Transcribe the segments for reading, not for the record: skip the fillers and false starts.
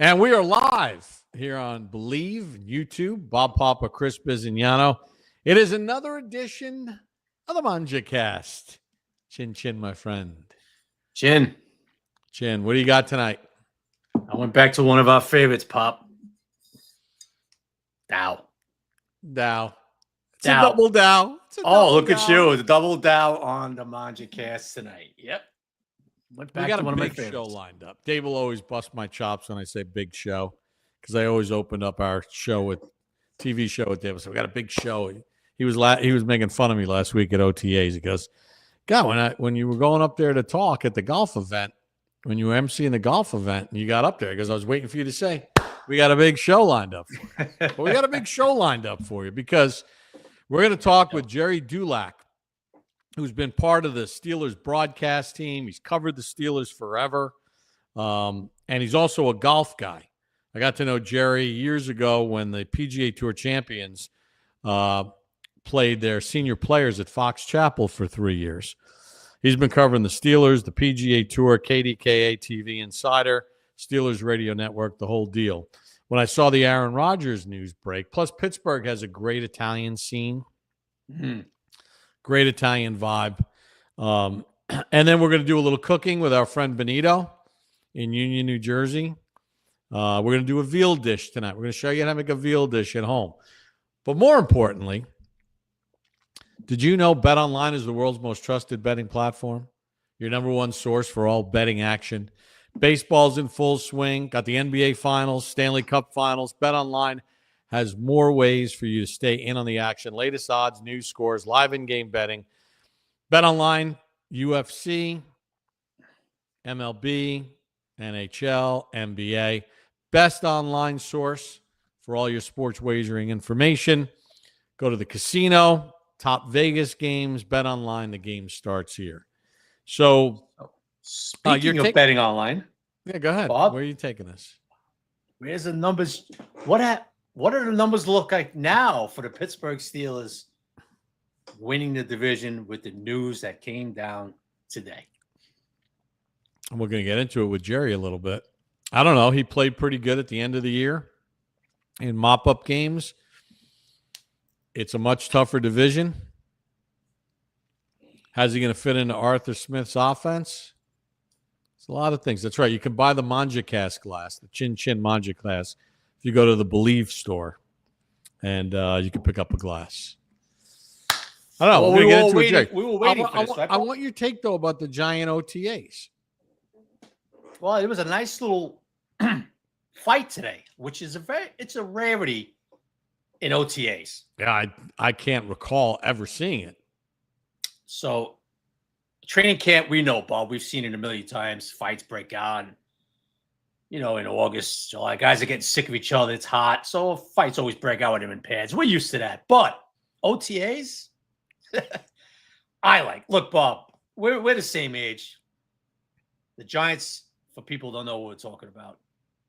And we are live here on Believe, YouTube, Bob Papa, Chris Bizignano. It is another edition of the ManjaCast. Chin, chin, my friend. Chin, what do you got tonight? I went back to one of our favorites, Pop. Dow. It's a double Dow. Look at you. The double Dow on the ManjaCast tonight. Yep. We got a big show lined up. Dave will always bust my chops when I say big show because I always opened up our TV show with Dave. So we got a big show. He was making fun of me last week at OTAs. He goes, God, when you were going up there to talk at the golf event, when you were emceeing the golf event and you got up there, because I was waiting for you to say, we got a big show lined up for you. But we got a big show lined up for you because we're going to talk with Gerry Dulac, who's been part of the Steelers broadcast team. He's covered the Steelers forever. And he's also a golf guy. I got to know Gerry years ago when the PGA Tour champions played their senior players at Fox Chapel for 3 years. He's been covering the Steelers, the PGA Tour, KDKA TV Insider, Steelers Radio Network, the whole deal. When I saw the Aaron Rodgers news break, plus Pittsburgh has a great Italian scene. Mm-hmm. Great Italian vibe. And then we're going to do a little cooking with our friend Benito in Union, New Jersey. We're going to do a veal dish tonight. We're going to show you how to make a veal dish at home. But more importantly, did you know BetOnline is the world's most trusted betting platform? Your number one source for all betting action. Baseball's in full swing. Got the NBA Finals, Stanley Cup Finals. BetOnline has more ways for you to stay in on the action. Latest odds, news, scores, live in-game betting. BetOnline, UFC, MLB, NHL, NBA. Best online source for all your sports wagering information. Go to the casino, top Vegas games, BetOnline. The game starts here. So, speaking of betting online. Yeah, go ahead. Bob, where are you taking this? Where's the numbers? What do the numbers look like now for the Pittsburgh Steelers winning the division with the news that came down today? And we're going to get into it with Gerry a little bit. I don't know. He played pretty good at the end of the year in mop-up games. It's a much tougher division. How's he going to fit into Arthur Smith's offense? It's a lot of things. That's right. You can buy the ManjaCast glass, the Chin Chin ManjaCast, if you go to the Believe store, and you can pick up a glass. I don't know. We were waiting for this, right? I want your take, though, about the Giant OTAs. Well, it was a nice little fight today, which is it's a rarity in OTAs. Yeah, I can't recall ever seeing it. So, training camp, we know, Bob. We've seen it a million times. Fights break out. In August, July, guys are getting sick of each other. It's hot. So fights always break out with them in pads. We're used to that. But OTAs, look, Bob, we're the same age. The Giants, for people who don't know what we're talking about,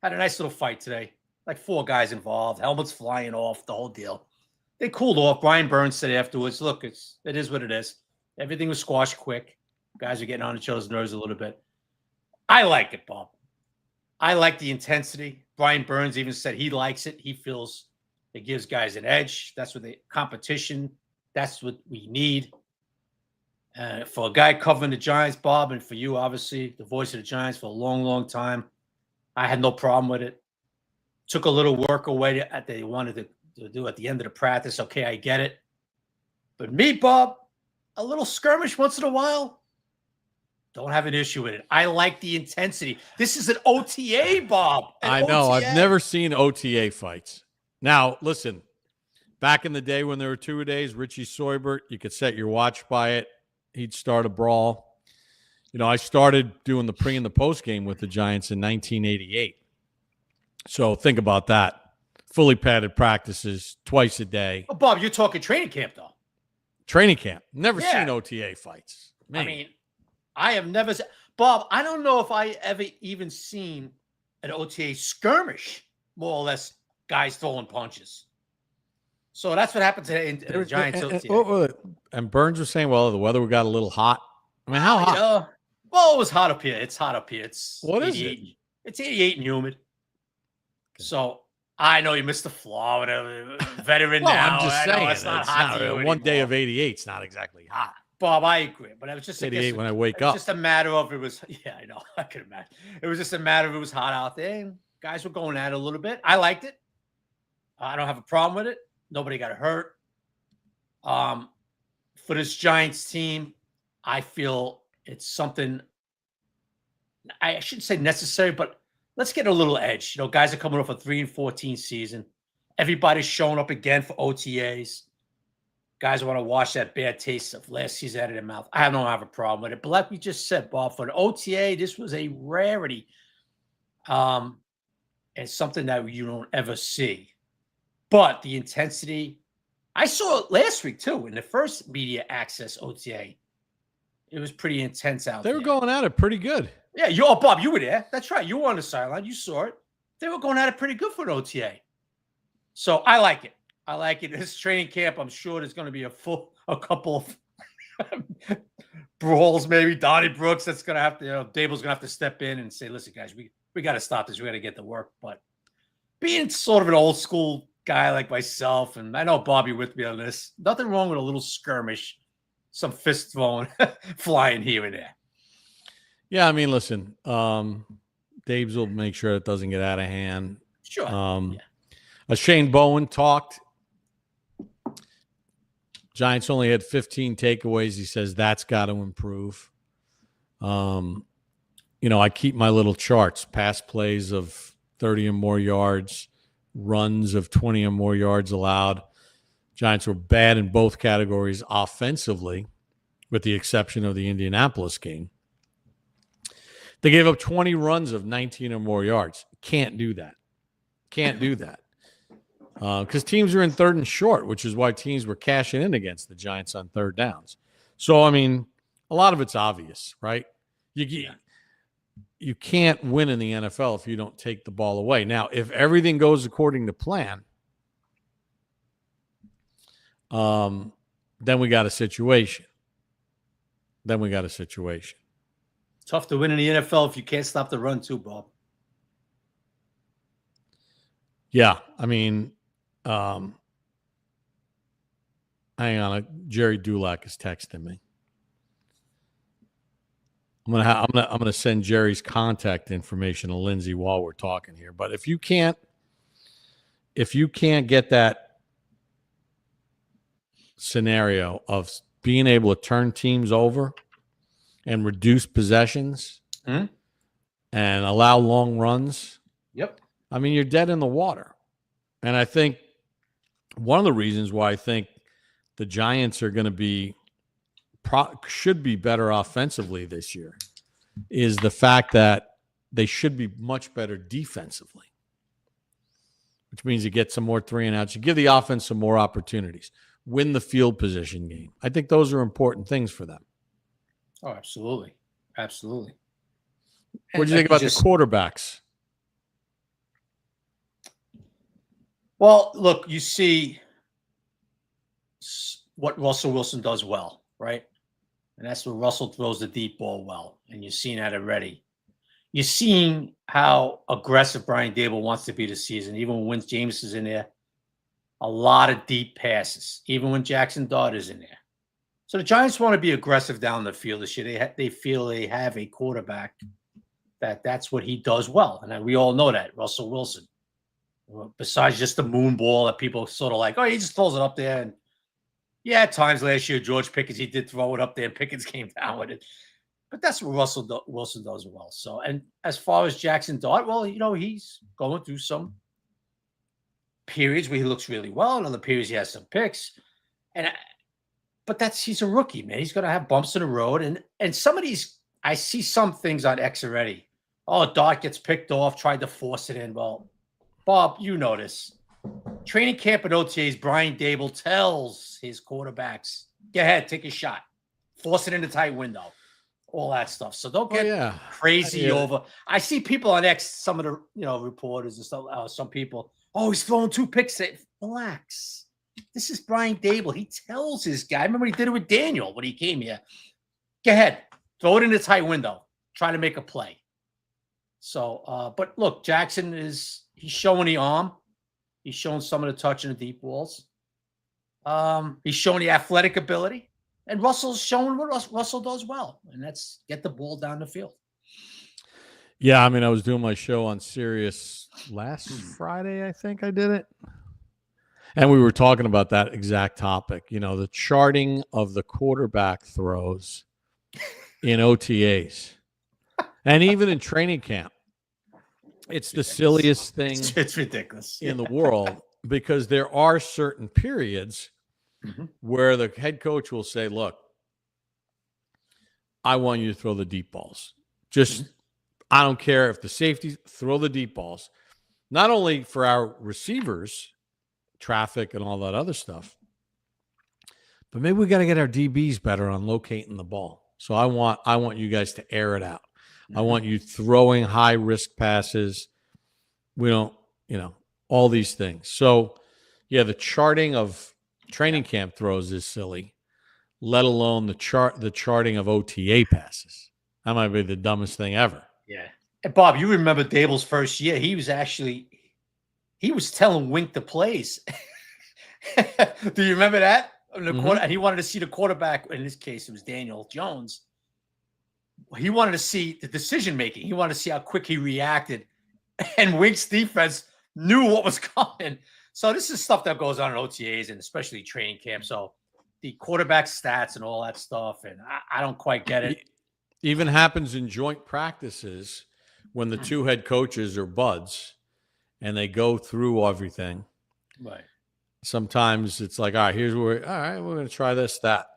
had a nice little fight today. Like 4 guys involved, helmets flying off, the whole deal. They cooled off. Brian Burns said afterwards, look, it is what it is. Everything was squashed quick. Guys are getting on each other's nerves a little bit. I like it, Bob. I like the intensity. Brian Burns even said he likes it. He feels it gives guys an edge. That's what the competition. That's what we need. For a guy covering the Giants, Bob, and for you, obviously, the voice of the Giants for a long, long time, I had no problem with it. Took a little work away that they wanted to do at the end of the practice. Okay, I get it. But me, Bob, a little skirmish once in a while, don't have an issue with it. I like the intensity. This is an OTA, Bob. I know. OTA. I've never seen OTA fights. Now, listen, back in the day when there were 2-a-days, Richie Soybert, you could set your watch by it. He'd start a brawl. I started doing the pre and the post game with the Giants in 1988. So think about that. Fully padded practices twice a day. Oh, Bob, you're talking training camp, though. Training camp. Never seen OTA fights. Man. I mean, I have never seen. Bob, I don't know if I ever even seen an OTA skirmish, more or less, guys throwing punches. So that's what happened today in the Giants OTA. And Burns was saying, well, the weather got a little hot. I mean, how hot? Well, it was hot up here. It's hot up here. What is it? It's 88 and humid. So I know you missed the Florida veteran well, now. I'm just saying it's not hot to you one day anymore. of 88 is not exactly hot. Bob, I agree, but it was just 88 when I wake it was up. just a matter of it was. Yeah, I know. I could imagine. It was just a matter of it was hot out there, and guys were going at it a little bit. I liked it. I don't have a problem with it. Nobody got hurt. For this Giants team, I feel it's something. I shouldn't say necessary, but let's get a little edge. Guys are coming off a 3-14 season. Everybody's showing up again for OTAs. Guys want to wash that bad taste of last season out of their mouth. I don't have a problem with it. But like we just said, Bob, for an OTA, this was a rarity. And something that you don't ever see. But the intensity, I saw it last week too, in the first media access OTA. It was pretty intense out there. They were going at it pretty good. Yeah, Bob, you were there. That's right. You were on the sideline. You saw it. They were going at it pretty good for an OTA. So I like it. This training camp, I'm sure there's going to be a couple of brawls, maybe. Donnie Brooks, that's going to have to, Dable's going to have to step in and say, listen, guys, we got to stop this. We got to get to work. But being sort of an old school guy like myself, and I know Bobby with me on this, nothing wrong with a little skirmish, some fist throwing, flying here and there. Yeah, I mean, listen, Dave's will make sure it doesn't get out of hand. Sure. Shane Bowen talked. Giants only had 15 takeaways. He says that's got to improve. I keep my little charts, pass plays of 30 or more yards, runs of 20 or more yards allowed. Giants were bad in both categories offensively, with the exception of the Indianapolis game. They gave up 20 runs of 19 or more yards. Can't do that. Because teams are in third and short, which is why teams were cashing in against the Giants on third downs. So, I mean, a lot of it's obvious, right? You can't win in the NFL if you don't take the ball away. Now, if everything goes according to plan, then we got a situation. Tough to win in the NFL if you can't stop the run too, Bob. Yeah, I mean, hang on, Gerry Dulac is texting me. I'm gonna send Jerry's contact information to Lindsay while we're talking here. But if you can't get that scenario of being able to turn teams over and reduce possessions and allow long runs, yep. I mean, you're dead in the water. And I think one of the reasons why I think the Giants are going to should be better offensively this year is the fact that they should be much better defensively, which means you get some more 3-and-outs. You give the offense some more opportunities. Win the field position game. I think those are important things for them. Oh, absolutely. Absolutely. What do you think about the quarterbacks? Well, look, you see what Russell Wilson does well, right? And that's where Russell throws the deep ball well. And you've seen that already. You're seeing how aggressive Brian Dable wants to be this season, even when James is in there. A lot of deep passes, even when Jackson Dart is in there. So the Giants want to be aggressive down the field this year. They feel they have a quarterback that's what he does well. And we all know that, Russell Wilson. Besides just the moon ball that people sort of like, oh, he just throws it up there. And yeah, at times last year, George Pickens, he did throw it up there and Pickens came down with it. But that's what Russell Wilson does well. So, and as far as Jackson Dart, well, he's going through some periods where he looks really well, and other periods he has some picks. But he's a rookie, man. He's going to have bumps in the road. And some of these, I see some things on X already. Oh, Dart gets picked off, tried to force it in. Well, Bob, you know this. Training camp at OTAs, Brian Dable tells his quarterbacks, go ahead, take a shot. Force it in the tight window. All that stuff. So don't get crazy over. I see people on X, some of the reporters and stuff, some people, oh, he's throwing 2 picks. Relax. This is Brian Dable. He tells his guy. I remember he did it with Daniel when he came here. Go ahead. Throw it in the tight window. Try to make a play. So, but look, Jackson he's showing the arm. He's showing some of the touch in the deep balls. He's showing the athletic ability. And Russell's showing what Russell does well, and that's get the ball down the field. Yeah, I mean, I was doing my show on Sirius last Friday, I think I did it. And we were talking about that exact topic, the charting of the quarterback throws in OTAs and even in training camp. It's the silliest thing it's ridiculous in the world, because there are certain periods where the head coach will say, look, I want you to throw the deep balls. Just, I don't care if the safeties, throw the deep balls. Not only for our receivers, traffic and all that other stuff, but maybe we got to get our DBs better on locating the ball. So I want you guys to air it out. I want you throwing high risk passes. We don't, all these things. So yeah, the charting of training camp throws is silly, let alone the charting of OTA passes. That might be the dumbest thing ever. Yeah. And Bob, you remember Dable's first year. He was telling Wink the plays. Do you remember that? And he wanted to see the quarterback. In this case, it was Daniel Jones. He wanted to see the decision making. He wanted to see how quick he reacted. And Wink's defense knew what was coming. So this is stuff that goes on in OTAs and especially training camp. So the quarterback stats and all that stuff, and I don't quite get it. Even happens in joint practices when the two head coaches are buds and they go through everything. Right. Sometimes it's like, all right, we're going to try this, that.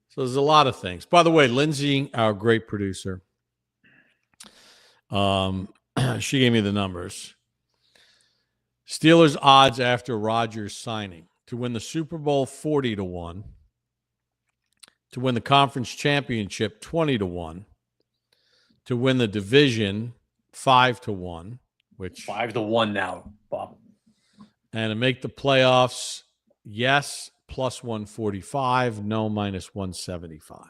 So there's a lot of things. By the way, Lindsay, our great producer, she gave me the numbers. Steelers odds after Rodgers signing to win the Super Bowl 40-1, to win the conference championship 20-1, to win the division 5-1, which 5-1 now, Bob, and to make the playoffs, yes, plus 145, no, minus 175.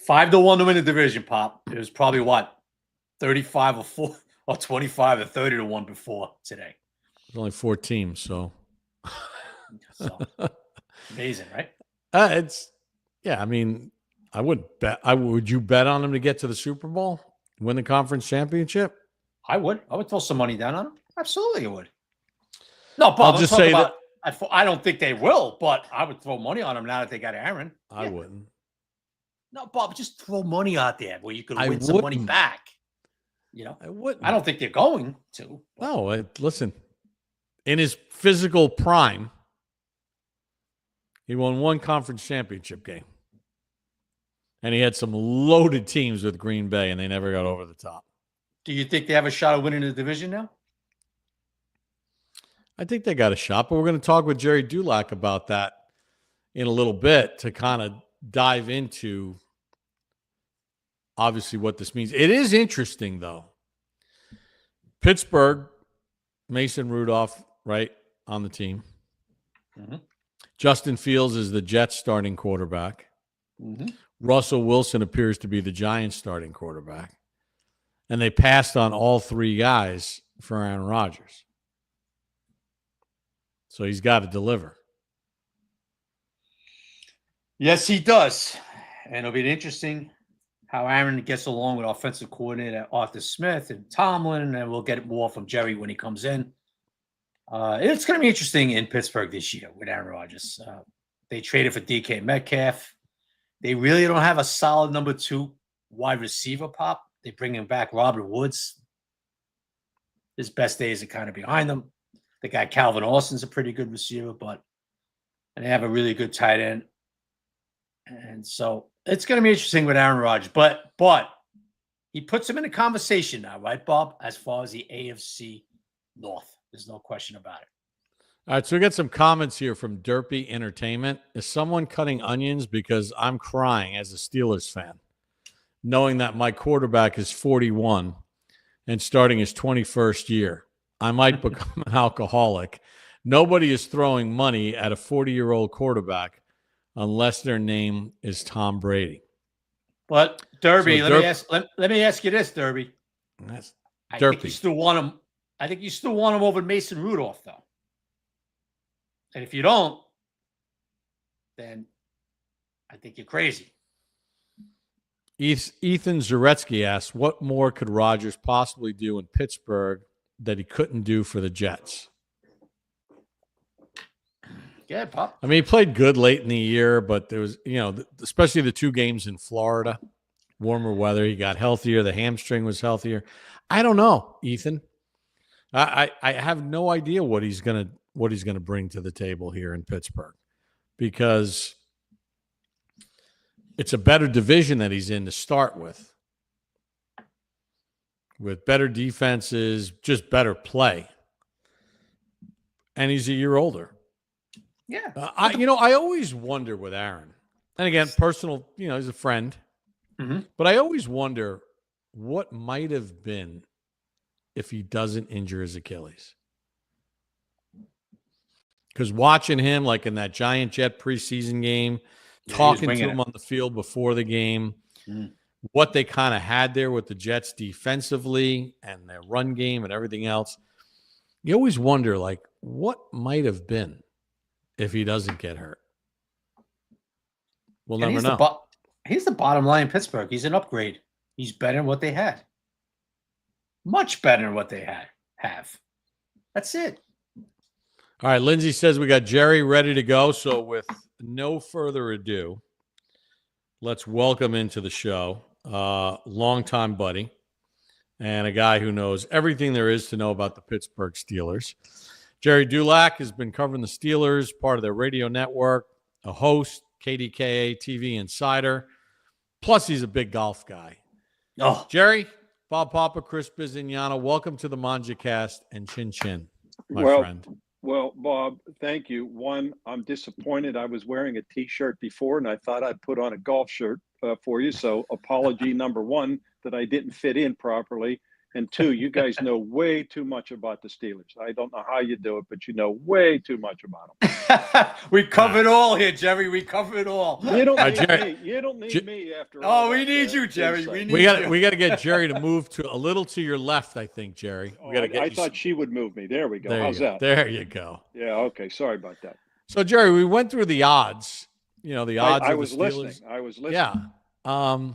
5-1 to win the division, Pop. It was probably what, 35 or 4 or 25 or 30-1 before today. There's only 4 teams, so amazing, right? I mean, I wouldn't bet. Would you bet on them to get to the Super Bowl, win the conference championship? I would throw some money down on them. Absolutely, I would. No, Bob, I'll just say that I don't think they will, but I would throw money on them now that they got Aaron. I wouldn't. No, Bob, just throw money out there where you could win some money back. I wouldn't. I don't think they're going to. No, listen. In his physical prime, he won 1 conference championship game. And he had some loaded teams with Green Bay, and they never got over the top. Do you think they have a shot at winning the division now? I think they got a shot, but we're going to talk with Gerry Dulac about that in a little bit to kind of dive into, obviously, what this means. It is interesting, though. Pittsburgh, Mason Rudolph, right, on the team. Justin Fields is the Jets starting quarterback. Russell Wilson appears to be the Giants starting quarterback. And they passed on all 3 guys for Aaron Rodgers. So he's got to deliver. Yes, he does. And it'll be interesting how Aaron gets along with offensive coordinator Arthur Smith and Tomlin, and we'll get more from Gerry when he comes in. It's going to be interesting in Pittsburgh this year with Aaron Rodgers. They traded for DK Metcalf. They really don't have a solid number 2 wide receiver, Pop. They bring him back Robert Woods. His best days are kind of behind them. The guy Calvin Austin's a pretty good receiver, and they have a really good tight end. And so it's going to be interesting with Aaron Rodgers. But he puts him in a conversation now, right, Bob, as far as the AFC North. There's no question about it. All right, so we got some comments here from Derpy Entertainment. Is someone cutting onions? Because I'm crying as a Steelers fan, knowing that my quarterback is 41 and starting his 21st year. I might become an alcoholic. Nobody is throwing money at a 40-year-old quarterback unless their name is Tom Brady. But Derby, let me ask you this, Derby. That's I derpy. think you still want him. I think you still want him over Mason Rudolph, though. And if you don't, then I think you're crazy. Ethan Zaretsky asks, what more could Rodgers possibly do in Pittsburgh that he couldn't do for the Jets? Yeah, Pop. I mean, he played good late in the year, but there was, especially the 2 games in Florida, warmer weather. He got healthier. The hamstring was healthier. I don't know, Ethan. I have no idea what he's gonna bring to the table here in Pittsburgh, because it's a better division that he's in to start with better defenses, just better play, and he's a year older. Yeah. I always wonder with Aaron, and again, personal, he's a friend, but I always wonder what might have been if he doesn't injure his Achilles. Because watching him, like in that Giant Jet preseason game, talking to him on the field before the game, what they kind of had there with the Jets defensively and their run game and everything else, you always wonder, like, what might have been if he doesn't get hurt. We'll never know. He's the bottom line in Pittsburgh. He's an upgrade. He's better than what they had. Much better than what they have. That's it. All right, Lindsay says we got Gerry ready to go. So with no further ado, let's welcome into the show longtime buddy and a guy who knows everything there is to know about the Pittsburgh Steelers. Gerry Dulac has been covering the Steelers, part of their radio network, a host, KDKA TV insider. Plus, he's a big golf guy. Oh, Gerry, Bob Papa, Chris Bizignano, welcome to the ManjaCast and Chin Chin, my friend. Well, Bob, thank you. One, I'm disappointed. I was wearing a T-shirt before, and I thought I'd put on a golf shirt for you. So apology number one that I didn't fit in properly. And two, you guys know way too much about the Steelers. I don't know how you do it, but you know way too much about them. We cover it all here, Gerry. We cover it all. You don't need me. You don't need me after all. Oh, we need you, Gerry. We got to get Gerry to move to a little to your left, I think, Gerry. I thought she would move me. There we go. How's that? There you go. Yeah, okay. Sorry about that. So, Gerry, we went through the odds. The odds I of was the Steelers. listening. I was listening. Yeah.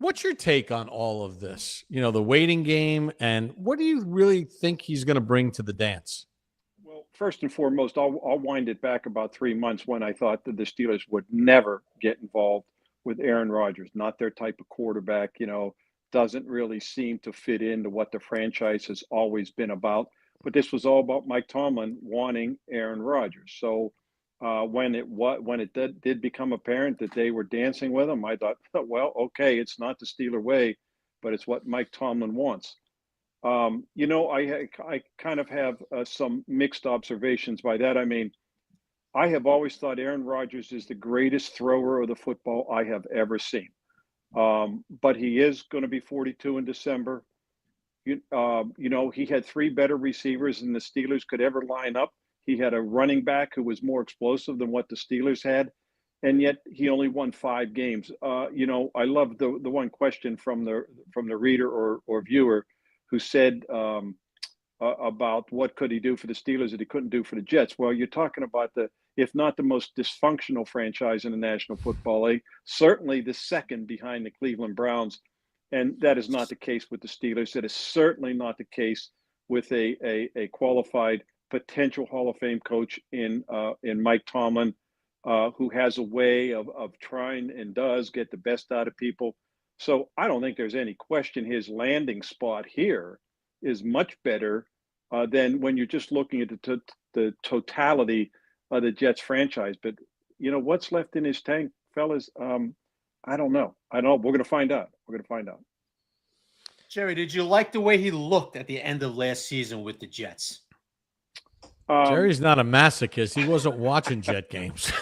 What's your take on all of this? The waiting game, and what do you really think he's going to bring to the dance? Well, first and foremost, I'll wind it back about 3 months when I thought that the Steelers would never get involved with Aaron Rodgers. Not their type of quarterback, doesn't really seem to fit into what the franchise has always been about. But this was all about Mike Tomlin wanting Aaron Rodgers. So when it did become apparent that they were dancing with him, I thought, well, okay, it's not the Steeler way, but it's what Mike Tomlin wants. I kind of have some mixed observations by that. I mean, I have always thought Aaron Rodgers is the greatest thrower of the football I have ever seen. But he is going to be 42 in December. He had 3 better receivers than the Steelers could ever line up. He had a running back who was more explosive than what the Steelers had, and yet he only won 5 games. I love the one question from the reader or viewer who said about what could he do for the Steelers that he couldn't do for the Jets. Well, you're talking about if not the most dysfunctional franchise in the National Football League, certainly the second behind the Cleveland Browns. And that is not the case with the Steelers. That is certainly not the case with a qualified potential Hall of Fame coach in Mike Tomlin, who has a way of trying and does get the best out of people. So I don't think there's any question his landing spot here is much better than when you're just looking at the totality of the Jets franchise. But, what's left in his tank, fellas, I don't know. We're going to find out. Gerry, did you like the way he looked at the end of last season with the Jets? Gerry's not a masochist. He wasn't watching Jet games.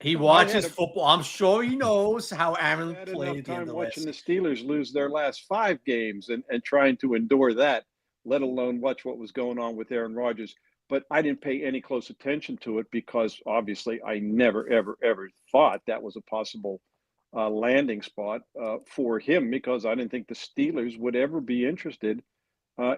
He watches football. I'm sure he knows how Aaron played. Enough time watching the Steelers lose their last 5 games and trying to endure that, let alone watch what was going on with Aaron Rodgers. But I didn't pay any close attention to it because obviously I never, ever, ever thought that was a possible landing spot for him, because I didn't think the Steelers would ever be interested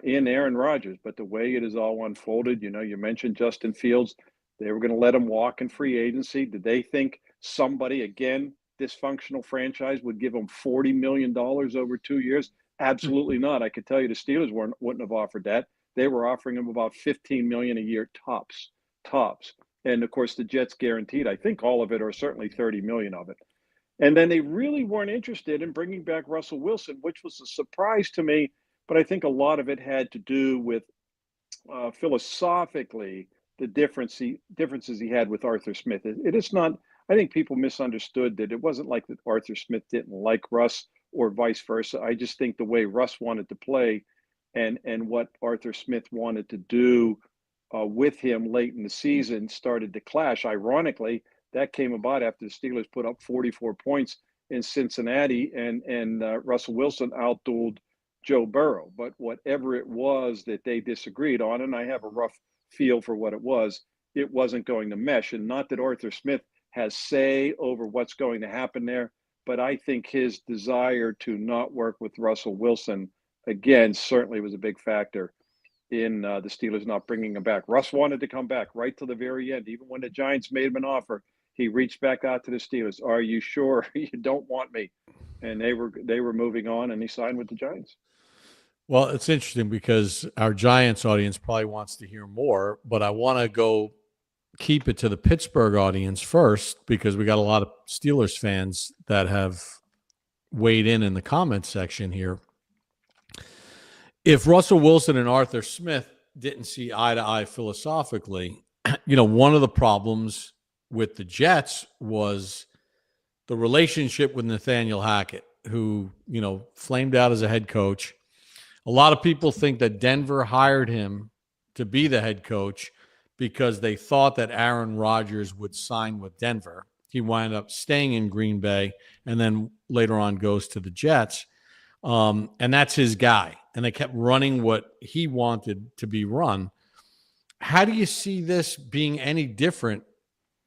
in Aaron Rodgers. But the way it is all unfolded, you mentioned Justin Fields. They were going to let him walk in free agency. Did they think somebody, again, dysfunctional franchise, would give him $40 million over 2 years? Absolutely not. I could tell you the Steelers wouldn't have offered that. They were offering him about $15 million a year tops. And of course, the Jets guaranteed, I think, all of it, or certainly $30 million of it. And then they really weren't interested in bringing back Russell Wilson, which was a surprise to me. But I think a lot of it had to do with philosophically the differences he had with Arthur Smith. It is not. I think people misunderstood that. It wasn't like that Arthur Smith didn't like Russ or vice versa. I just think the way Russ wanted to play and what Arthur Smith wanted to do with him late in the season started to clash. Ironically, that came about after the Steelers put up 44 points in Cincinnati, and Russell Wilson outdueled Joe Burrow. But whatever it was that they disagreed on, and I have a rough feel for what it wasn't going to mesh. And not that Arthur Smith has say over what's going to happen there, but I think his desire to not work with Russell Wilson, again, certainly was a big factor in the Steelers not bringing him back. Russ wanted to come back right to the very end. Even when the Giants made him an offer, he reached back out to the Steelers. Are you sure you don't want me? And they were moving on, and he signed with the Giants. Well, it's interesting because our Giants audience probably wants to hear more, but I want to keep it to the Pittsburgh audience first, because we got a lot of Steelers fans that have weighed in the comments section here. If Russell Wilson and Arthur Smith didn't see eye to eye philosophically, one of the problems with the Jets was the relationship with Nathaniel Hackett, who, flamed out as a head coach. A lot of people think that Denver hired him to be the head coach because they thought that Aaron Rodgers would sign with Denver. He wound up staying in Green Bay and then later on goes to the Jets. And that's his guy. And they kept running what he wanted to be run. How do you see this being any different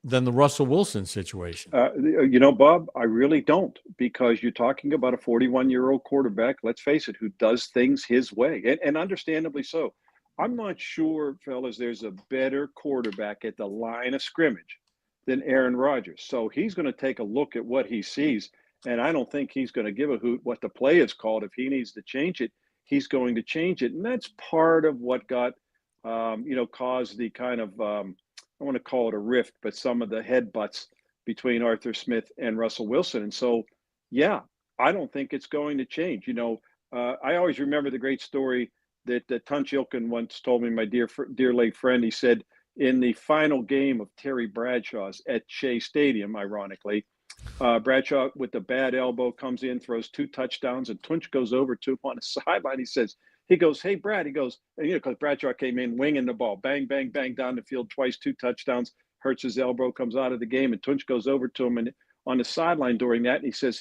than the Russell Wilson situation? Bob, I really don't, because you're talking about a 41-year-old quarterback, let's face it, who does things his way, and understandably so. I'm not sure, fellas, there's a better quarterback at the line of scrimmage than Aaron Rodgers. So he's going to take a look at what he sees, and I don't think he's going to give a hoot what the play is called. If he needs to change it, he's going to change it. And that's part of what got, caused the kind of, I want to call it a rift, but some of the headbutts between Arthur Smith and Russell Wilson. And so, yeah, I don't think it's going to change. I always remember the great story that Tunch Ilkin once told me, my dear late friend. He said, in the final game of Terry Bradshaw's at Shea Stadium, ironically, Bradshaw with the bad elbow comes in, throws 2 touchdowns, and Tunch goes over to him on the sideline. He goes, hey, Brad, because Bradshaw came in winging the ball, bang, bang, bang down the field twice, 2 touchdowns, hurts his elbow, comes out of the game, and Tunch goes over to him and on the sideline during that, and he says,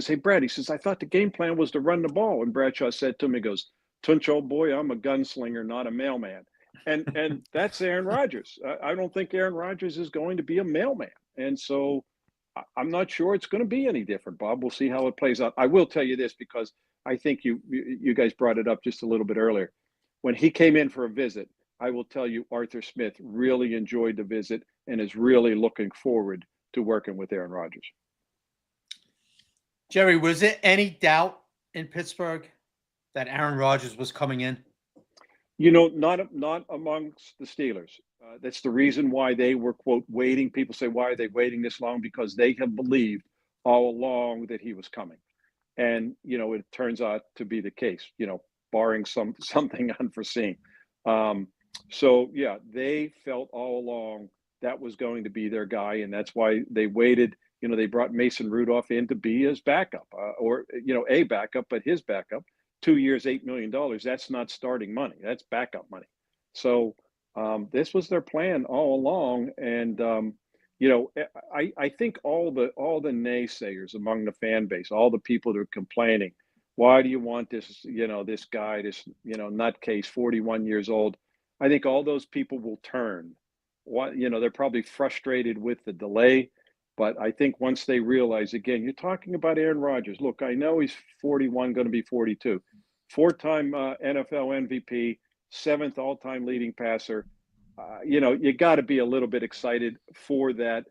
hey, Brad, I thought the game plan was to run the ball. And Bradshaw said to him, he goes, Tunch, old boy, I'm a gunslinger, not a mailman. And that's Aaron Rodgers. I don't think Aaron Rodgers is going to be a mailman. And so I'm not sure it's going to be any different, Bob. We'll see how it plays out. I will tell you this, because I think you guys brought it up just a little bit earlier. When he came in for a visit, I will tell you Arthur Smith really enjoyed the visit and is really looking forward to working with Aaron Rodgers. Gerry, was there any doubt in Pittsburgh that Aaron Rodgers was coming in? Not amongst the Steelers. That's the reason why they were, quote, waiting. People say, why are they waiting this long? Because they have believed all along that he was coming. And, it turns out to be the case, barring something unforeseen. So, yeah, they felt all along that was going to be their guy. And that's why they waited. They brought Mason Rudolph in to be his backup a backup, but his backup. 2 years, $8 million. That's not starting money. That's backup money. So this was their plan all along. And, I think all the naysayers among the fan base, all the people that are complaining, why do you want this, this guy, this, nutcase, 41 years old? I think all those people will turn. They're probably frustrated with the delay. But I think once they realize, again, you're talking about Aaron Rodgers. Look, I know he's 41, going to be 42. Four-time NFL MVP, seventh all-time leading passer. You got to be a little bit excited for that,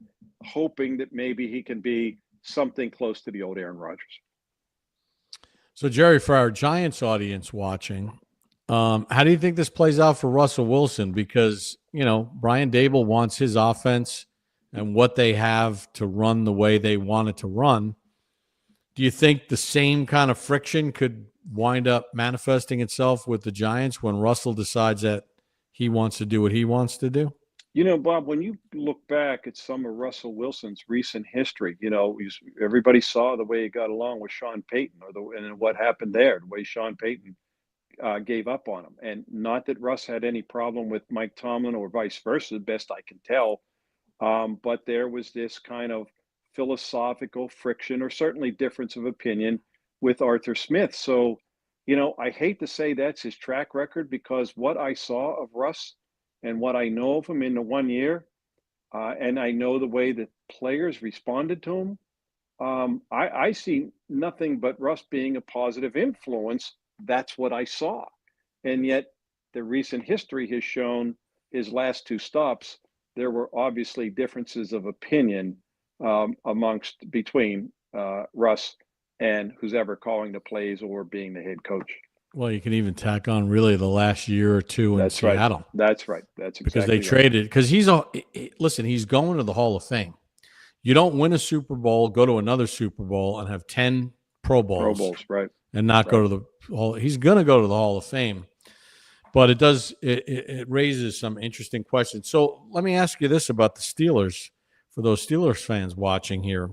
hoping that maybe he can be something close to the old Aaron Rodgers. So, Gerry, for our Giants audience watching, how do you think this plays out for Russell Wilson? Because, Brian Daboll wants his offense and what they have to run the way they want it to run. Do you think the same kind of friction could wind up manifesting itself with the Giants when Russell decides that he wants to do what he wants to do? Bob, when you look back at some of Russell Wilson's recent history, everybody saw the way he got along with Sean Payton and what happened there, the way Sean Payton gave up on him. And not that Russ had any problem with Mike Tomlin or vice versa, best I can tell. But there was this kind of philosophical friction or certainly difference of opinion with Arthur Smith. So, I hate to say that's his track record, because what I saw of Russ and what I know of him in the 1 year, and I know the way that players responded to him, I see nothing but Russ being a positive influence. That's what I saw. And yet the recent history has shown his last two stops, there were obviously differences of opinion between Russ and who's ever calling the plays or being the head coach. Well, you can even tack on really the last year or two in Seattle. Right. That's right. That's exactly because they traded. Because he's going to the Hall of Fame. You don't win a Super Bowl, go to another Super Bowl, and have 10 Pro Bowls, right, and not go to the Hall. He's going to go to the Hall of Fame. But it raises some interesting questions. So let me ask you this about the Steelers, for those Steelers fans watching here.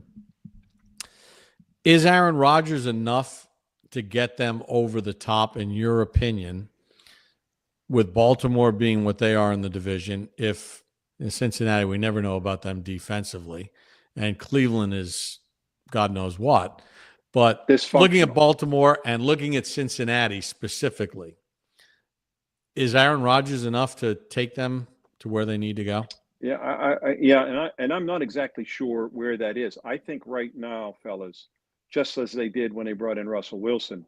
Is Aaron Rodgers enough to get them over the top, in your opinion, with Baltimore being what they are in the division? If in Cincinnati, we never know about them defensively, and Cleveland is God knows what. But looking at Baltimore and looking at Cincinnati specifically, is Aaron Rodgers enough to take them to where they need to go? Yeah, and I'm not exactly sure where that is. I think right now, fellas, just as they did when they brought in Russell Wilson,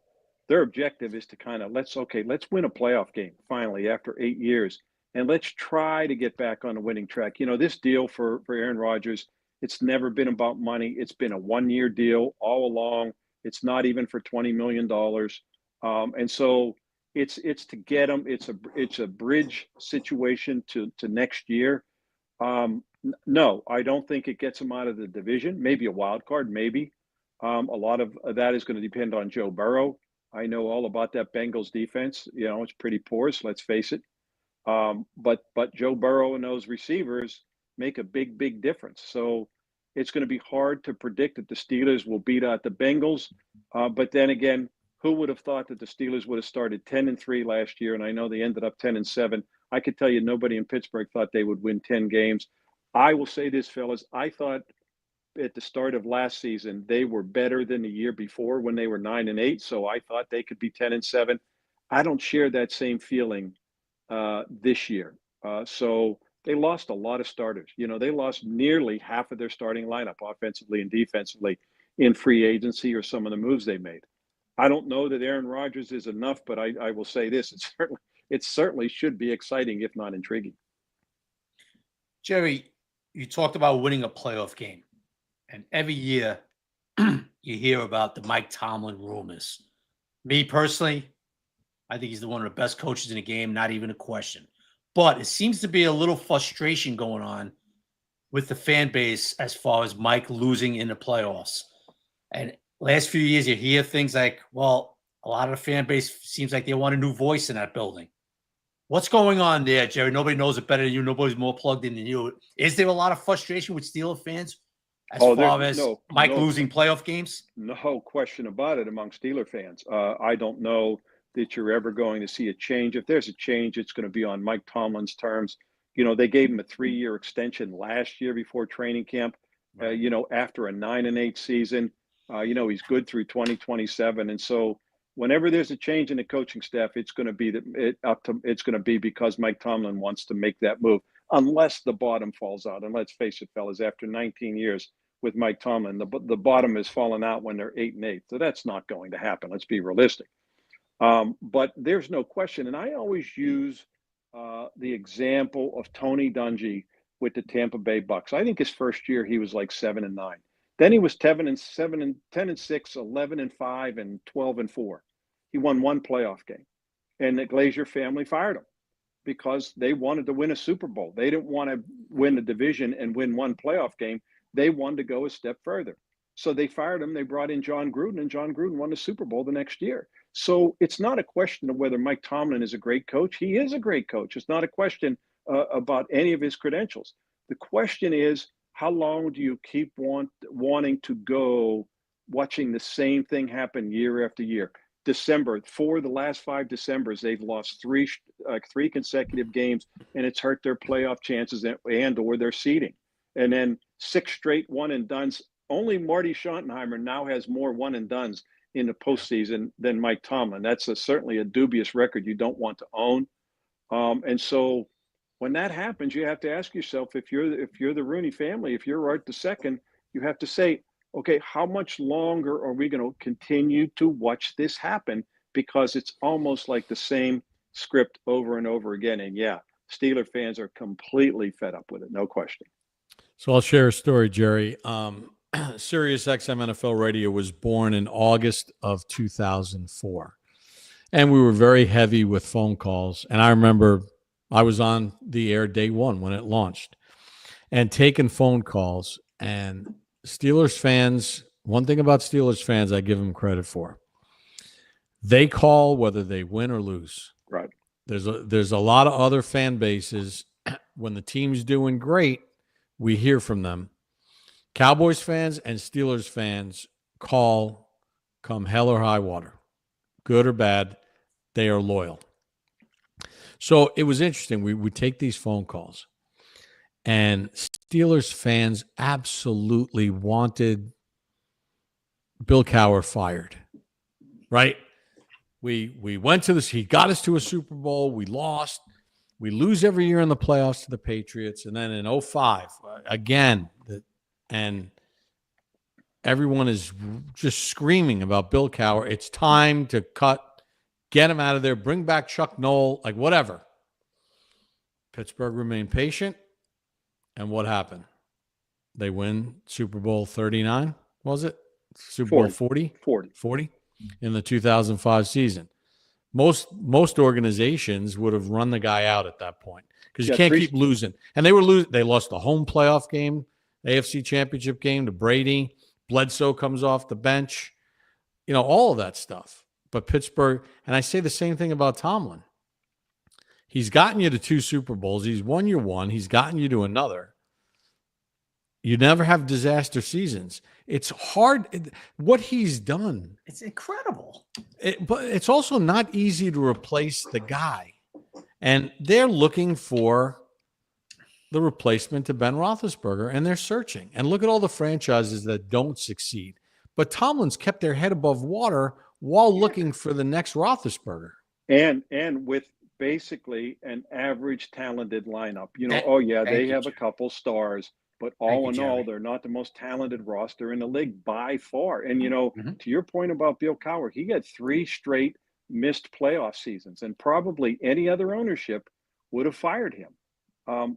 their objective is to kind of let's win a playoff game finally after 8 years, and let's try to get back on the winning track. This deal for Aaron Rodgers, it's never been about money. It's been a 1 year deal all along. It's not even for $20 million, and so. It's to get them. It's a bridge situation to next year. No, I don't think it gets them out of the division. Maybe a wild card, maybe. A lot of that is going to depend on Joe Burrow. I know all about that Bengals defense. It's pretty porous, let's face it. But Joe Burrow and those receivers make a big difference. So it's going to be hard to predict that the Steelers will beat out the Bengals. But then again, who would have thought that the Steelers would have started 10-3 last year? And I know they ended up 10-7. I could tell you nobody in Pittsburgh thought they would win 10 games. I will say this, fellas. I thought at the start of last season, they were better than the year before when they were 9-8. So I thought they could be 10-7. I don't share that same feeling this year. So they lost a lot of starters. They lost nearly half of their starting lineup offensively and defensively in free agency or some of the moves they made. I don't know that Aaron Rodgers is enough, but I will say this: it certainly should be exciting, if not intriguing. Gerry, you talked about winning a playoff game, and every year you hear about the Mike Tomlin rumors. Me personally, I think he's one of the best coaches in the game, not even a question. But it seems to be a little frustration going on with the fan base as far as Mike losing in the playoffs. And last few years, you hear things like, well, a lot of the fan base seems like they want a new voice in that building. What's going on there, Gerry? Nobody knows it better than you. Nobody's more plugged in than you. Is there a lot of frustration with Steelers fans as far as Mike losing playoff games? No question about it among Steeler fans. I don't know that you're ever going to see a change. If there's a change, it's going to be on Mike Tomlin's terms. They gave him a 3-year extension last year before training camp, after a 9-8 season. He's good through 2027. And so whenever there's a change in the coaching staff, it's going to be because Mike Tomlin wants to make that move, unless the bottom falls out. And let's face it, fellas, after 19 years with Mike Tomlin. The bottom has fallen out when they're 8-8. So that's not going to happen. Let's be realistic. But there's no question. And I always use the example of Tony Dungy with the Tampa Bay Bucks. I think his first year he was like 7-9. Then he was 10-6, 11-5, and 12-4. He won one playoff game, and the Glazier family fired him because they wanted to win a Super Bowl. They didn't want to win a division and win one playoff game. They wanted to go a step further. So they fired him. They brought in John Gruden, and John Gruden won the Super Bowl the next year. So it's not a question of whether Mike Tomlin is a great coach. He is a great coach. It's not a question about any of his credentials. The question is, how long do you keep wanting to go watching the same thing happen year after year? December, for the last 5 Decembers, they've lost three consecutive games, and it's hurt their playoff chances and or their seeding. And then 6 straight one-and-dones. Only Marty Schottenheimer now has more one-and-dones in the postseason than Mike Tomlin. That's certainly a dubious record you don't want to own. And so when that happens, you have to ask yourself, if you're the Rooney family, if you're Art II, you have to say, okay, how much longer are we going to continue to watch this happen? Because it's almost like the same script over and over again. And yeah, Steeler fans are completely fed up with it, no question. So I'll share a story, Jerry. Sirius XM NFL Radio was born in August of 2004. And we were very heavy with phone calls. And I remember I was on the air day one when it launched and taking phone calls. And Steelers fans, one thing about Steelers fans I give them credit for, they call whether they win or lose. Right. There's a lot of other fan bases. When the team's doing great, we hear from them. Cowboys fans and Steelers fans call come hell or high water, good or bad, they are loyal. So it was interesting. We would take these phone calls, and Steelers fans absolutely wanted Bill Cowher fired, right? We went to this. He got us to a Super Bowl. We lost. We lose every year in the playoffs to the Patriots. And then in 2005, again, and everyone is just screaming about Bill Cowher. It's time to get him out of there, bring back Chuck Noll, like whatever. Pittsburgh remained patient. And what happened? They win Super Bowl 39, was it? Super Bowl 40? 40 in the 2005 season. Most organizations would have run the guy out at that point because you can't keep losing. And they lost the home playoff game, AFC Championship game to Brady. Bledsoe comes off the bench. All of that stuff. But Pittsburgh, and I say the same thing about Tomlin. He's gotten you to 2 Super Bowls. He's won you one. He's gotten you to another. You never have disaster seasons. It's hard. What he's done. It's incredible. But it's also not easy to replace the guy. And they're looking for the replacement to Ben Roethlisberger, and they're searching. And look at all the franchises that don't succeed. But Tomlin's kept their head above water while looking for the next Roethlisberger. And with basically an average talented lineup. They have a couple stars, but all in all, they're not the most talented roster in the league by far. And, to your point about Bill Cowher, he had 3 straight missed playoff seasons, and probably any other ownership would have fired him.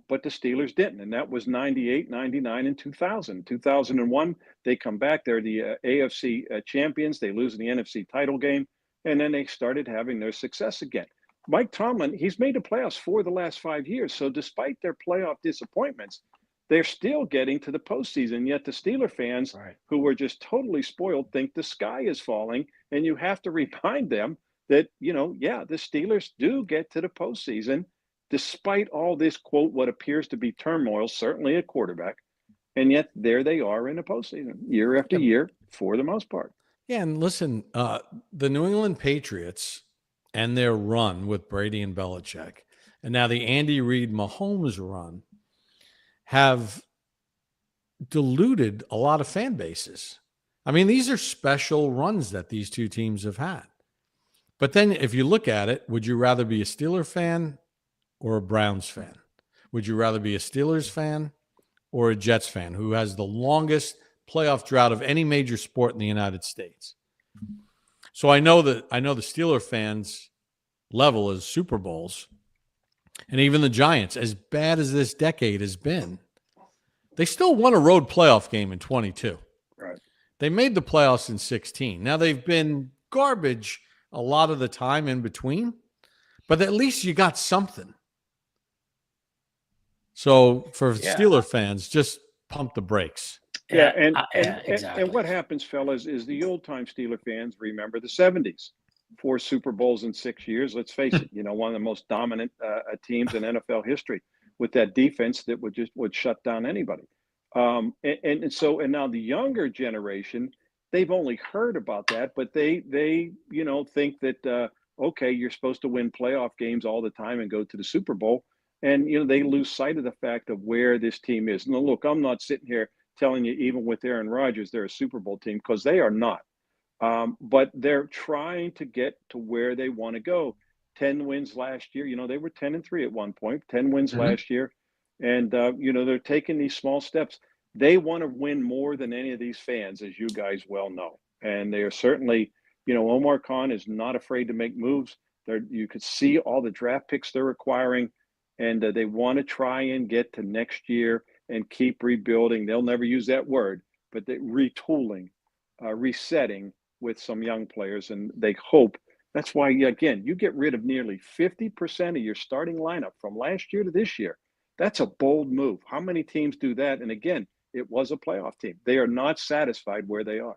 But the Steelers didn't, and that was 98, 99, and 2000. 2001, they come back. They're the AFC champions. They lose in the NFC title game, and then they started having their success again. Mike Tomlin, he's made the playoffs 4 of the last 5 years. So despite their playoff disappointments, they're still getting to the postseason. Yet the Steeler fans, who were just totally spoiled, think the sky is falling. And you have to remind them that, the Steelers do get to the postseason, despite all this, quote, what appears to be turmoil, certainly at quarterback. And yet there they are in the postseason year after year for the most part. Yeah, and listen, the New England Patriots and their run with Brady and Belichick, and now the Andy Reid Mahomes run, have diluted a lot of fan bases. I mean, these are special runs that these two teams have had. But then if you look at it, would you rather be a Steeler fan or a Browns fan? Would you rather be a Steelers fan or a Jets fan who has the longest playoff drought of any major sport in the United States. So I know the Steeler fans' level is Super Bowls, and even the Giants, as bad as this decade has been, they still won a road playoff game in 22. Right. They made the playoffs in 16. Now they've been garbage a lot of the time in between, but at least you got something. So for Steeler fans, just pump the brakes. Yeah, exactly. And what happens, fellas, is the old-time Steeler fans remember the 70s. 4 Super Bowls in 6 years. Let's face it, one of the most dominant teams in NFL history with that defense that would shut down anybody. And now the younger generation, they've only heard about that, but they think that okay, you're supposed to win playoff games all the time and go to the Super Bowl, and they lose sight of the fact of where this team is. Now, look, I'm not sitting here telling you even with Aaron Rodgers they're a Super Bowl team, because they are not. But they're trying to get to where they want to go. 10 wins last year. They were 10-3 at one point. 10 wins last year, and they're taking these small steps. They want to win more than any of these fans, as you guys well know. And they are certainly, Omar Khan is not afraid to make moves. You could see all the draft picks they're acquiring, and they want to try and get to next year and keep rebuilding. They'll never use that word, but they're retooling, resetting with some young players, and they hope. That's why, again, you get rid of nearly 50% of your starting lineup from last year to this year. That's a bold move. How many teams do that? And again, it was a playoff team. They are not satisfied where they are.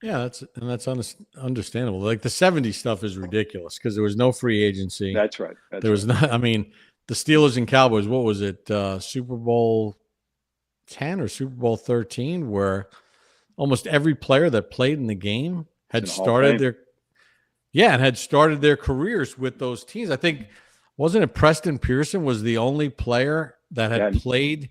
Yeah, that's understandable. Like the 70s stuff is ridiculous because there was no free agency. That's right. There was not. I mean, the Steelers and Cowboys. What was it? Super Bowl 10 or Super Bowl 13, where almost every player that played in the game had started their careers with those teams. I think, wasn't it Preston Pearson was the only player that had played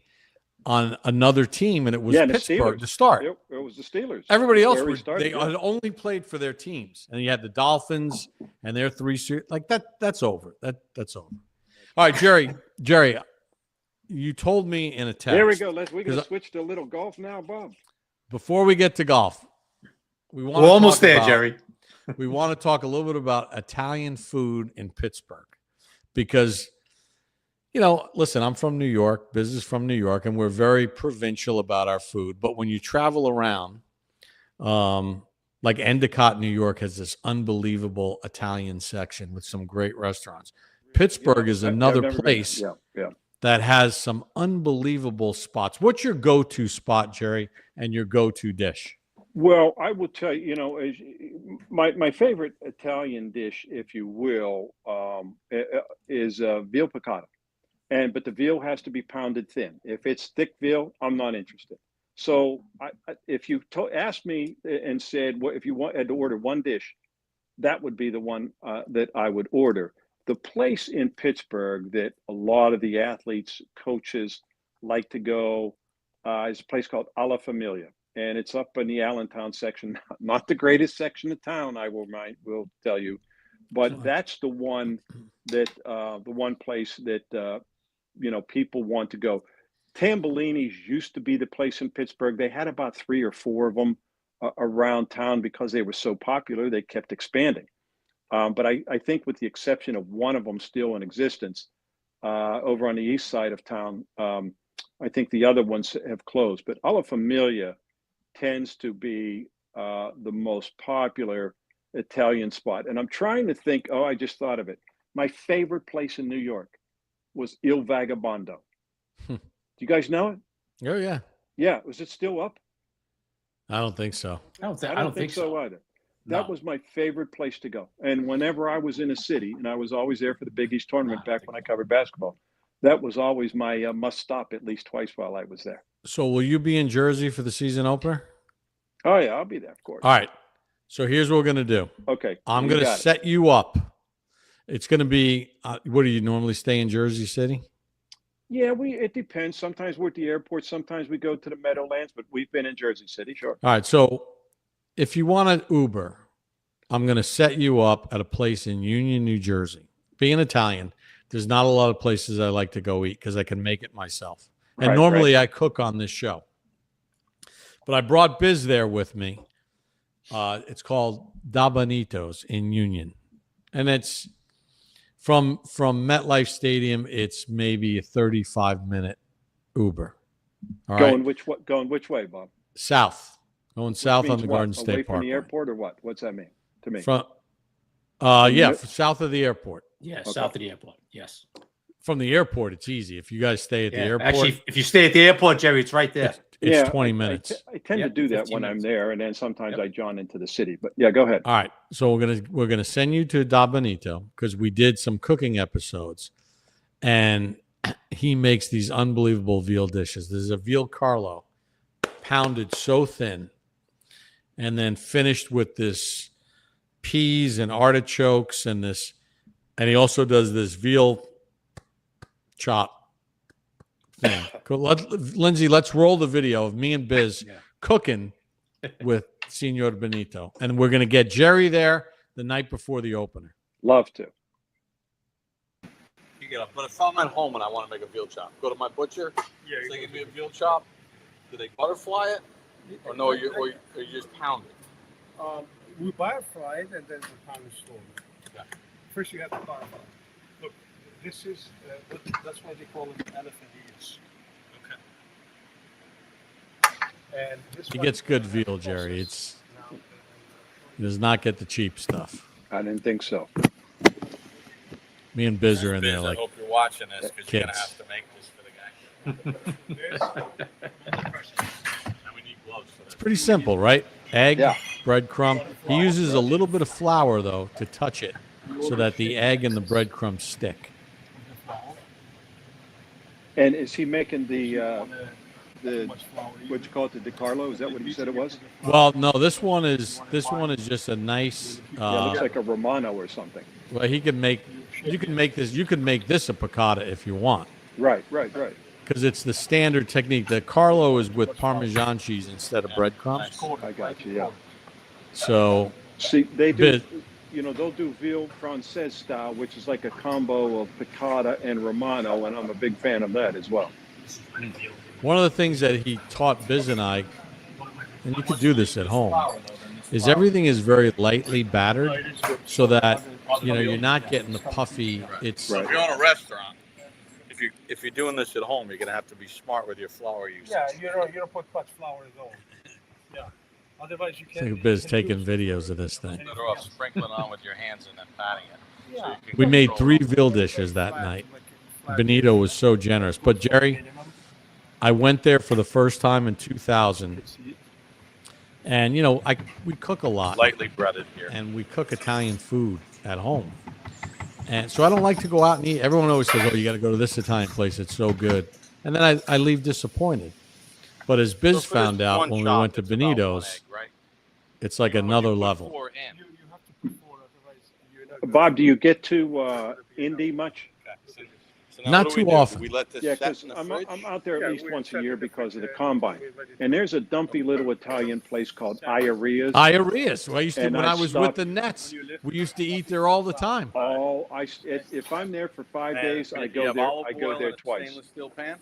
on another team, and it was Pittsburgh to start. It was the Steelers. Everybody else had only played for their teams, and you had the Dolphins and their 3 like that. That's over. That's over. All right, Gerry, you told me in a text. There we go. We're going to switch to a little golf now, Bob. Before we get to golf, we're almost there, Gerry. We want to talk a little bit about Italian food in Pittsburgh, because, listen, I'm from New York, business from New York, and we're very provincial about our food. But when you travel around, like Endicott, New York has this unbelievable Italian section with some great restaurants. Pittsburgh is another place that has some unbelievable spots. What's your go-to spot, Gerry, and your go-to dish? Well, I will tell you, my favorite Italian dish, if you will, is veal piccata. But the veal has to be pounded thin. If it's thick veal, I'm not interested. So if you asked me and said, if you had to order one dish, that would be the one that I would order. The place in Pittsburgh that a lot of the athletes, coaches like to go is a place called Alla Familia. And it's up in the Allentown section, not the greatest section of town, I will tell you. But that's the one that the one place that people want to go. Tambellini's used to be the place in Pittsburgh. They had about 3 or 4 of them around town because they were so popular. They kept expanding. But I think with the exception of one of them still in existence over on the east side of town, I think the other ones have closed. But Alla Familia tends to be the most popular Italian spot. And I'm trying to think, I just thought of it. My favorite place in New York was Il Vagabondo. Do you guys know it? Oh, yeah. Yeah. Was it still up? I don't think so. I don't think so either. That was my favorite place to go. And whenever I was in a city, and I was always there for the Big East tournament back when I covered basketball, that was always my must stop at least twice while I was there. So will you be in Jersey for the season opener? Oh, yeah, I'll be there, of course. All right. So here's what we're going to do. Okay. I'm going to set you up. It's going to be, what do you normally stay in Jersey City? Yeah, it depends. Sometimes we're at the airport. Sometimes we go to the Meadowlands, but we've been in Jersey City, sure. All right. So if you want an Uber, I'm going to set you up at a place in Union, New Jersey. Being Italian, there's not a lot of places I like to go eat because I can make it myself. And normally I cook on this show. But I brought Biz there with me. It's called Da Bonitos in Union, and it's from MetLife Stadium. It's maybe a 35-minute Uber. All Going right. Going which way, Bob? South. Going south on the Garden State Away Parkway. from the airport or what? What's that mean to me? From south of the airport. Yeah, Okay. south of the airport. Yes. From the airport, it's easy. If you guys stay at the airport, actually, if you stay at the airport, Gerry, it's right there. It's 20 minutes. I tend to do that when I'm there, and then sometimes I jawn into the city. But yeah, go ahead. All right, so we're gonna send you to Da Bonito because we did some cooking episodes, and he makes these unbelievable veal dishes. There's a veal Carlo, pounded so thin, and then finished with this peas and artichokes and this, and he also does this veal chop thing. Lindsay, let's roll the video of me and Biz cooking with Senor Benito, and we're going to get Gerry there the night before the opener. Love to. You get up, but if I'm at home and I want to make a veal chop, go to my butcher. Yeah, they give me a veal chop. Do they butterfly it, or no? You just pound it. We butterfly it and then we pound it slowly. Okay. First, you have to butterfly. Look, this is that's why they call them elephant ears. Okay. And this He gets good veal, Gerry. He does not get the cheap stuff. I didn't think so. Me and Biz are in there I like hope you're watching this because you're going to kids. have to make this for the guy. And we need gloves for It's this. pretty simple, right? Egg, Yeah. breadcrumb. He uses a little bit of flour though to touch it, so that the egg and the breadcrumbs stick. And is he making the what you call it, the DiCarlo? Is that what you said it was? Well, no, this one is just a nice. Yeah, it looks like a Romano or something. Well, you can make this a piccata if you want, Right. because it's the standard technique. The Carlo is with Parmesan cheese instead of breadcrumbs. I got you. Yeah. So See, they do. Biz. They'll do veal française style, which is like a combo of piccata and Romano, and I'm a big fan of that as well. one of the things that he taught Biz and I, and you could do this at home, is everything is very lightly battered, so that you're not getting the puffy. It's Right. If you're in a restaurant, if you're doing this at home, you're going to have to be smart with your flour usage. Yeah, you don't put much flour at all. Yeah. Otherwise, you I can't. think Biz taking videos of this thing. Better off sprinkling on with your hands and then patting it. So you can We made control 3 veal dishes that night. Benito was so generous. But Gerry, I went there for the first time in 2000, and we cook a lot, lightly breaded here. and we cook Italian food at home. And so I don't like to go out and eat. Everyone always says, "Oh, you got to go to this Italian place; it's so good." And then I leave disappointed. But as Biz found out when we went to Benito's, it's like another level. You have to put more, otherwise you're not gonna- Bob, do you get to Indy much? So now Not what do we too do? often. We let this Yeah, set because in the I'm fridge? out there at Yeah, least we once a set year it in the because of the fridge, combine. we're ready to And go. there's a dumpy little Italian place called Iaria's. Iarias. Well, I used to And when I I was with stopped- the Nets. We used to eat there all the time. If I'm there for 5 And days, I you go have there. olive I go oil there in a twice. Stainless steel pan?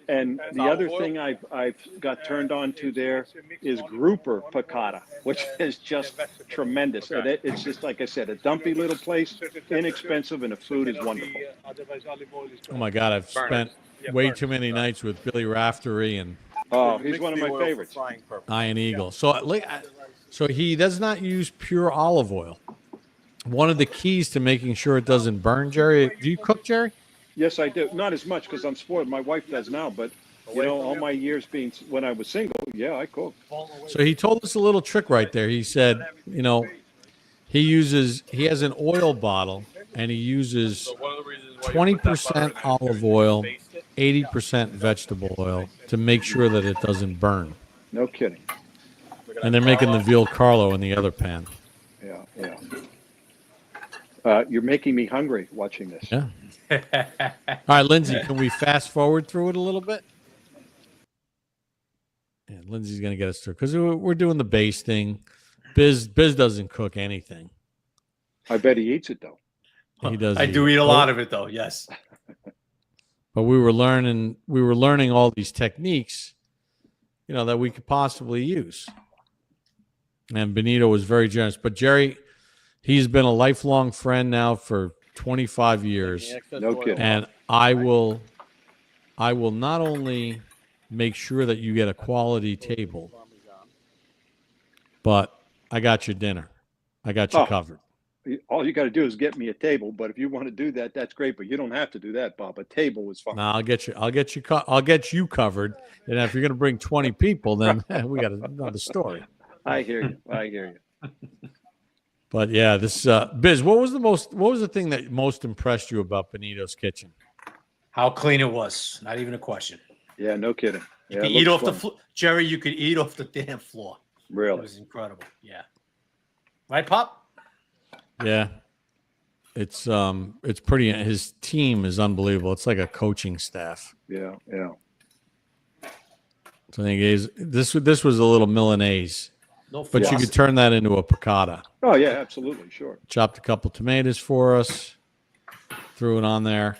And the Olive other oil? thing I've got turned on to there is grouper piccata, which is just tremendous. And it's just like I said, a dumpy little place, inexpensive, and the food is wonderful. Otherwise, olive oil is Oh my God, I've spent way too many nights with Billy Raftery and Oh, You he's mix one of the my oil for favorites. frying purposes. Iron Eagle. So he does not use pure olive oil. One of the keys to making sure it doesn't burn, Gerry. Do you cook, Gerry? Yes, I do. Not as much because I'm spoiled. My wife does now, but all my years being when I was single, yeah, I cooked. So he told us a little trick right there. He said, he has an oil bottle and he uses So one of the reasons why you put that butter 20% in there, olive you oil, baste it. 80% vegetable oil to make sure that it doesn't burn. No kidding. And they're making the veal Carlo in the other pan. Yeah. You're making me hungry watching this. Yeah. All right, Lindsay, can we fast forward through it a little bit? Yeah, Lindsay's going to get us through because we're doing the basting. Biz doesn't cook anything. I bet he eats it though. He does. I do eat a lot of it, though. Yes. But we were learning all these techniques that we could possibly use. And Benito was very generous. But Gerry, he's been a lifelong friend now for 25 years. No kidding. And I will not only make sure that you get a quality table, but I got your dinner. I got you covered. All you got to do is get me a table. But if you want to do that, that's great. But you don't have to do that, Bob. A table is fine. No, I'll get you covered. And if you're going to bring 20 people, then we got another story. I hear you. But yeah, this Biz, what was the thing that most impressed you about Benito's kitchen? How clean it was. Not even a question. Yeah, no kidding. You could eat off the floor. Jerry, you could eat off the damn floor. Really? It was incredible. Yeah. Right, Pop? Yeah. It's pretty. His team is unbelievable. It's like a coaching staff. Yeah. So I think this was a little Milanese. No, but you could turn that into a piccata. Oh yeah, absolutely, sure. Chopped a couple tomatoes for us, threw it on there.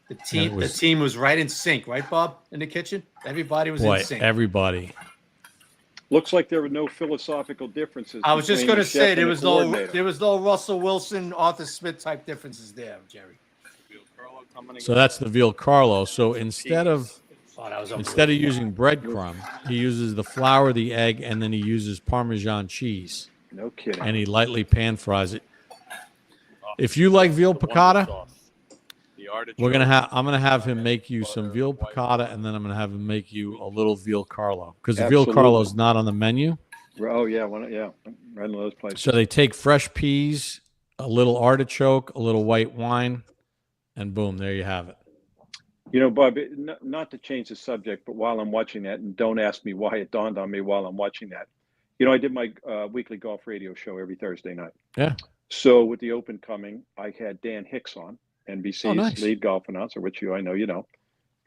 The team was right in sync, right, Bob? In the kitchen, everybody was in sync. Everybody. Looks like there were no philosophical differences. I was just going to say there was no Russell Wilson, Arthur Smith type differences there, Jerry. So that's the veal Carlo. So instead of using breadcrumb, he uses the flour, the egg, and then he uses Parmesan cheese. No kidding. And he lightly pan fries it. If you like veal piccata, I'm gonna have him make you some veal piccata, and then I'm gonna have him make you a little veal Carlo, because the veal Carlo is not on the menu. Oh yeah, right in those places. So they take fresh peas, a little artichoke, a little white wine, and boom, there you have it. Bob, not to change the subject, but while I'm watching that, and don't ask me why it dawned on me while I'm watching that. I did my weekly golf radio show every Thursday night. Yeah. So with the Open coming, I had Dan Hicks on, NBC's lead golf announcer, which I know you know.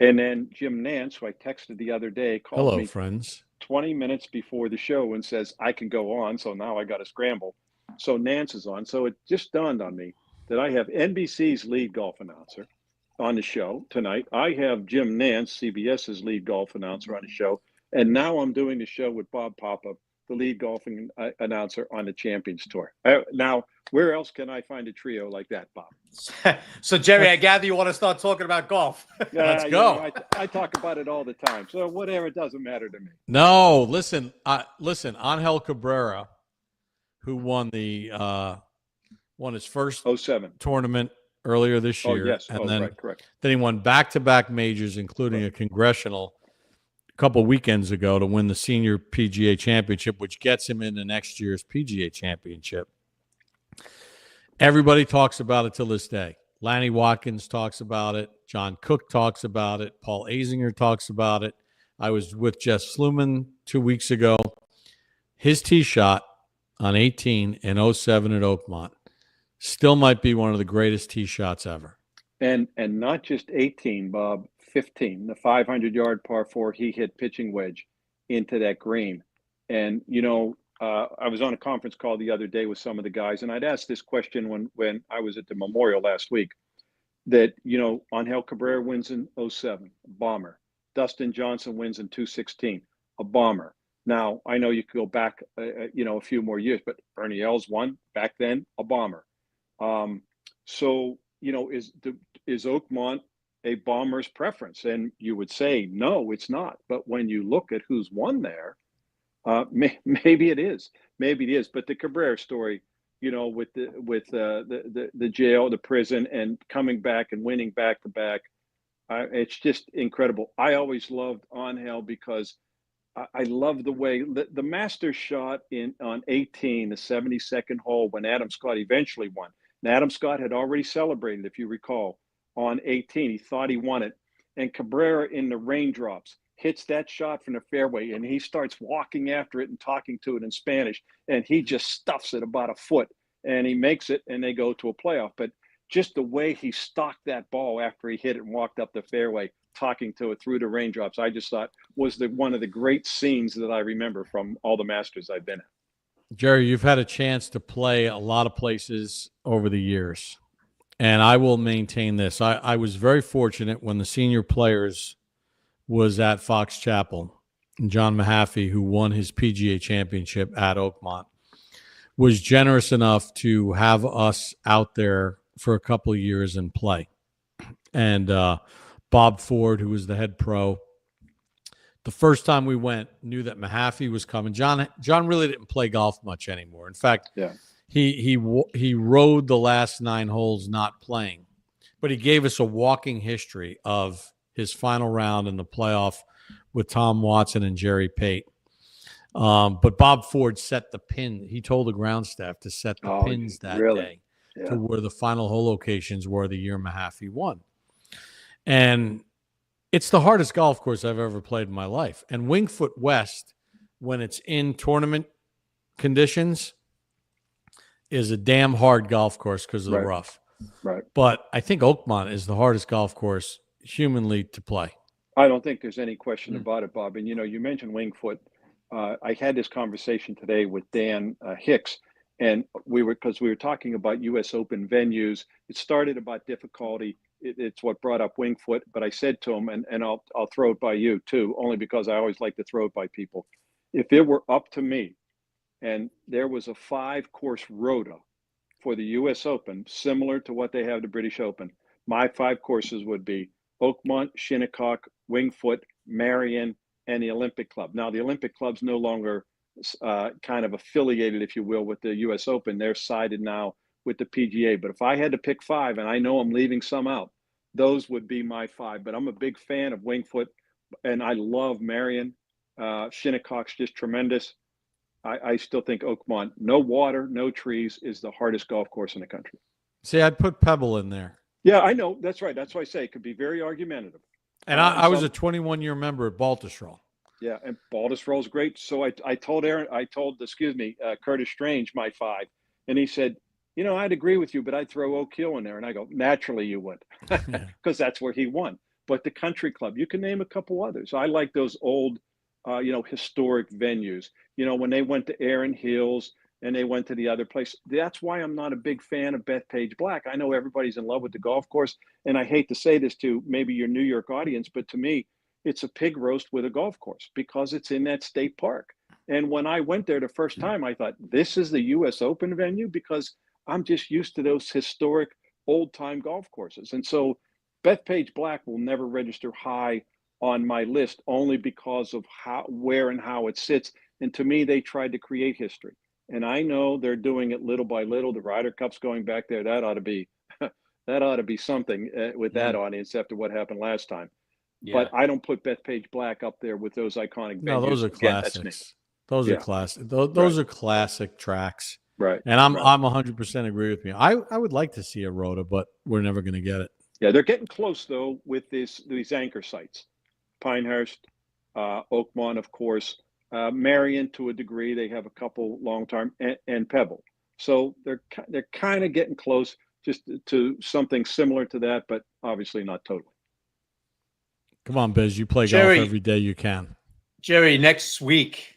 And then Jim Nance, who I texted the other day, called me friends. 20 minutes before the show and says, I can go on. So now I got to scramble. So Nance is on. So it just dawned on me that I have NBC's lead golf announcer on the show tonight. I have Jim Nance, CBS's lead golf announcer, on the show. And now I'm doing the show with Bob Papa, the lead golfing announcer on the Champions Tour. Now, where else can I find a trio like that, Bob? So, Jerry, I gather you want to start talking about golf. Let's go. I talk about it all the time. So whatever, it doesn't matter to me. No, listen, Angel Cabrera, who won his first 07 tournament earlier this year. Oh, yes. And then, right, correct. Then he won back-to-back majors, including a congressional a couple weekends ago to win the Senior PGA Championship, which gets him into next year's PGA Championship. Everybody talks about it till this day. Lanny Watkins talks about it. John Cook talks about it. Paul Azinger talks about it. I was with Jeff Sluman 2 weeks ago. His tee shot on 18 in 07 at Oakmont still might be one of the greatest tee shots ever. And not just 18, Bob, 15, the 500-yard par 4, he hit pitching wedge into that green. And, I was on a conference call the other day with some of the guys, and I'd asked this question when I was at the Memorial last week, that, Angel Cabrera wins in 07, a bomber. Dustin Johnson wins in 2016, a bomber. Now, I know you could go back, a few more years, but Bernie Els won back then, a bomber. So, is Oakmont a bomber's preference? And you would say, no, it's not. But when you look at who's won there, maybe it is. Maybe it is. But the Cabrera story, with the jail, the prison, and coming back and winning back to back, it's just incredible. I always loved Angel because I love the way the Masters shot on 18, the 72nd hole, when Adam Scott eventually won. And Adam Scott had already celebrated, if you recall, on 18. He thought he won it. And Cabrera, in the raindrops, hits that shot from the fairway, and he starts walking after it and talking to it in Spanish, and he just stuffs it about a foot, and he makes it, and they go to a playoff. But just the way he stalked that ball after he hit it and walked up the fairway, talking to it through the raindrops, I just thought was one of the great scenes that I remember from all the Masters I've been at. Gerry, you've had a chance to play a lot of places over the years, and I will maintain this. I was very fortunate when the Senior Players was at Fox Chapel, John Mahaffey, who won his PGA championship at Oakmont, was generous enough to have us out there for a couple of years and play. And Bob Ford, who was the head pro, the first time we went, knew that Mahaffey was coming. John really didn't play golf much anymore. In fact, he rode the last 9 holes not playing, but he gave us a walking history of his final round in the playoff with Tom Watson and Gerry Pate. But Bob Ford set the pin. He told the ground staff to set the pins that day to where the final hole locations were the year Mahaffey won. And it's the hardest golf course I've ever played in my life. And Wingfoot West, when it's in tournament conditions, is a damn hard golf course because of the rough. Right. But I think Oakmont is the hardest golf course humanly to play. I don't think there's any question about it, Bob. And, you mentioned Wingfoot. I had this conversation today with Dan Hicks, and we were talking about U.S. Open venues. It started about difficulty. It's what brought up Wingfoot. But I said to him, and I'll throw it by you too, only because I always like to throw it by people. If it were up to me, and there was a 5-course rota for the U.S. Open, similar to what they have the British Open, my 5 courses would be Oakmont, Shinnecock, Wingfoot, Marion, and the Olympic Club. Now, the Olympic Club's no longer kind of affiliated, if you will, with the U.S. Open. They're sided now with the PGA. But if I had to pick 5, and I know I'm leaving some out, those would be my 5. But I'm a big fan of Wingfoot, and I love Marion. Shinnecock's just tremendous. I still think Oakmont, no water, no trees, is the hardest golf course in the country. See, I'd put Pebble in there. Yeah, I know. That's right. That's why I say it could be very argumentative. And I was a 21-year member at Baltusrol. Yeah, and Baltusrol's great. So I told Curtis Strange my 5, and he said, I'd agree with you, but I'd throw Oak Hill in there. And I go, naturally you would, because that's where he won. But the Country Club, you can name a couple others. I like those old, historic venues. When they went to Erin Hills and they went to the other place. That's why I'm not a big fan of Bethpage Black. I know everybody's in love with the golf course, and I hate to say this to maybe your New York audience, but to me, it's a pig roast with a golf course because it's in that state park. And when I went there the first time, I thought, this is the U.S. Open venue, because I'm just used to those historic old-time golf courses. And so Bethpage Black will never register high on my list, only because of where and how it sits. And to me, they tried to create history. And I know they're doing it little by little. The Ryder Cup's going back there. That ought to be something with that audience after what happened last time. Yeah. But I don't put Bethpage Black up there with those iconic venues. No, those are classics. Those are classic. Those are classic tracks. Right. And I'm 100% agree with me. I would like to see a Rota, but we're never going to get it. Yeah, they're getting close though with these anchor sites. Pinehurst, Oakmont, of course. Marion, to a degree, they have a couple long-term, and Pebble. So they're kind of getting close, just to something similar to that, but obviously not totally. Come on, Biz, you play golf every day you can. Gerry, next week,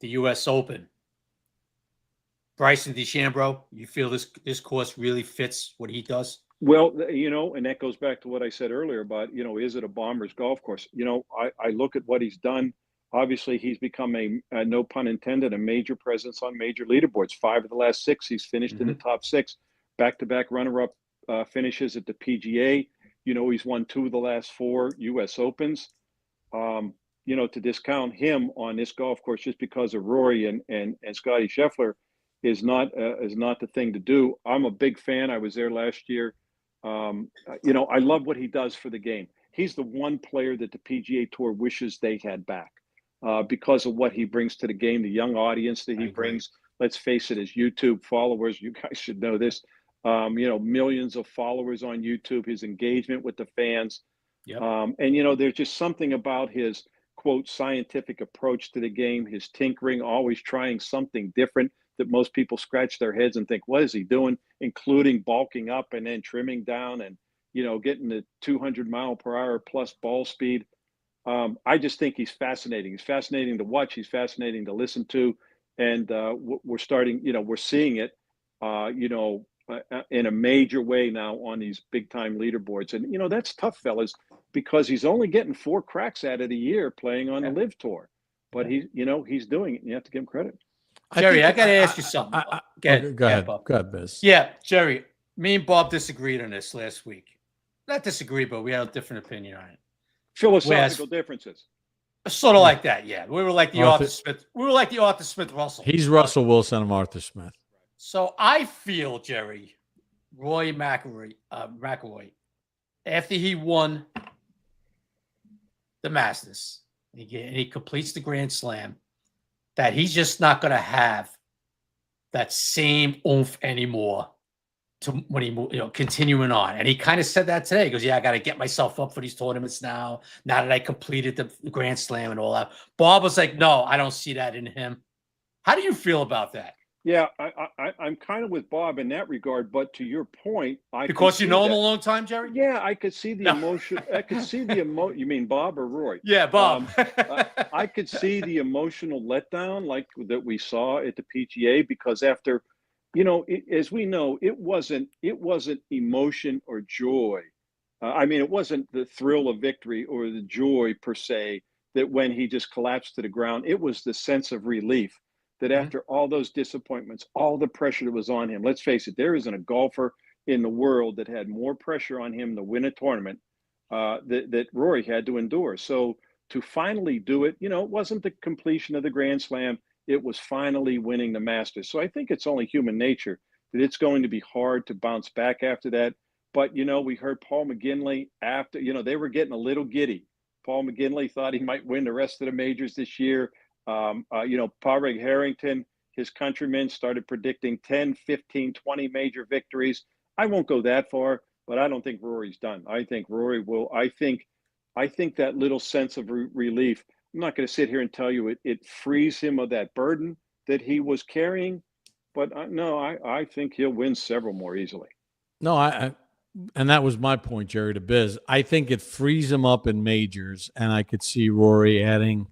the U.S. Open. Bryson DeChambeau, you feel this course really fits what he does? Well, and that goes back to what I said earlier about, is it a bomber's golf course? I look at what he's done. Obviously, he's become a no pun intended, a major presence on major leaderboards. 5 of the last 6, he's finished in the top 6. Back-to-back runner-up finishes at the PGA. He's won 2 of the last 4 U.S. Opens. To discount him on this golf course just because of Rory and Scotty Scheffler is not the thing to do. I'm a big fan. I was there last year. I love what he does for the game. He's the one player that the PGA Tour wishes they had back. Because of what he brings to the game, the young audience that he brings. Let's face it, his YouTube followers, you guys should know this, millions of followers on YouTube, his engagement with the fans. Yep. And, there's just something about his, quote, scientific approach to the game, his tinkering, always trying something different that most people scratch their heads and think, what is he doing? Including bulking up and then trimming down and, getting the 200 mile per hour plus ball speed. I just think he's fascinating. He's fascinating to watch. He's fascinating to listen to. And we're starting, we're seeing it, in a major way now on these big time leaderboards. And, that's tough, fellas, because he's only getting 4 cracks out of the year playing on the Live Tour. but he's doing it. And you have to give him credit. Jerry, I got to ask you something. Go ahead. Bob. Go ahead, Biz. Yeah, Jerry, me and Bob disagreed on this last week. Not disagreed, but we had a different opinion on it. Philosophical differences. Sort of like that, yeah. We were like the Arthur Smith. We were like the Arthur Smith Russell. He's Russell Wilson. I'm Arthur Smith. So I feel, Jerry, Roy McIlroy, after he won the Masters, and he completes the Grand Slam, that he's just not going to have that same oomph anymore to when he continuing on. And he kind of said that today. He goes, yeah, I got to get myself up for these tournaments now that I completed the Grand Slam and all that. Bob was like, no, I don't see that in him. How do you feel about that? Yeah, I'm kind of with Bob in that regard, but to your point, because you know him a long time, Jerry. Yeah, I could see the emotion. I could see the emotion. You mean Bob or Roy? Yeah, Bob. I could see the emotional letdown like that we saw at the PGA because after, as we know, it wasn't emotion or joy. It wasn't the thrill of victory or the joy per se that when he just collapsed to the ground. It was the sense of relief. That after all those disappointments, all the pressure that was on him, let's face it, there isn't a golfer in the world that had more pressure on him to win a tournament that Rory had to endure. So to finally do it, it wasn't the completion of the Grand Slam. It was finally winning the Masters. So I think it's only human nature that it's going to be hard to bounce back after that. But, we heard Paul McGinley after, they were getting a little giddy. Paul McGinley thought he might win the rest of the majors this year. Padraig Harrington, his countrymen, started predicting 10, 15, 20 major victories. I won't go that far, but I don't think Rory's done. I think Rory will. I think that little sense of relief, I'm not going to sit here and tell you it frees him of that burden that he was carrying, but I think he'll win several more easily. No, and that was my point, Jerry, to Biz. I think it frees him up in majors, and I could see Rory adding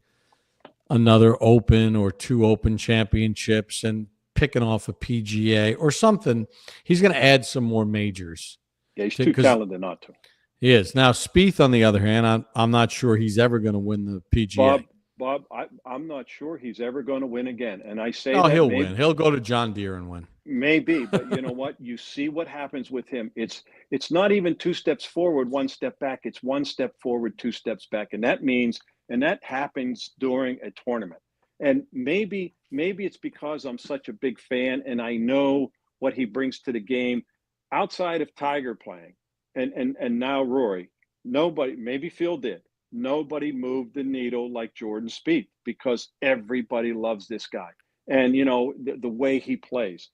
another Open or 2 Open championships and picking off a PGA or something. He's going to add some more majors. Yeah, he's too talented not to. He is. Now, Spieth, on the other hand, I'm not sure he's ever going to win the PGA. Bob, I'm not sure he's ever going to win again. And I say he'll win. He'll go to John Deere and win. Maybe, but you know what? You see what happens with him. It's not even 2 steps forward, 1 step back. It's 1 step forward, 2 steps back. And that happens during a tournament. And maybe it's because I'm such a big fan and I know what he brings to the game outside of Tiger playing and now Rory. Nobody, maybe Phil did. Nobody moved the needle like Jordan Spieth because everybody loves this guy. And, the way he plays.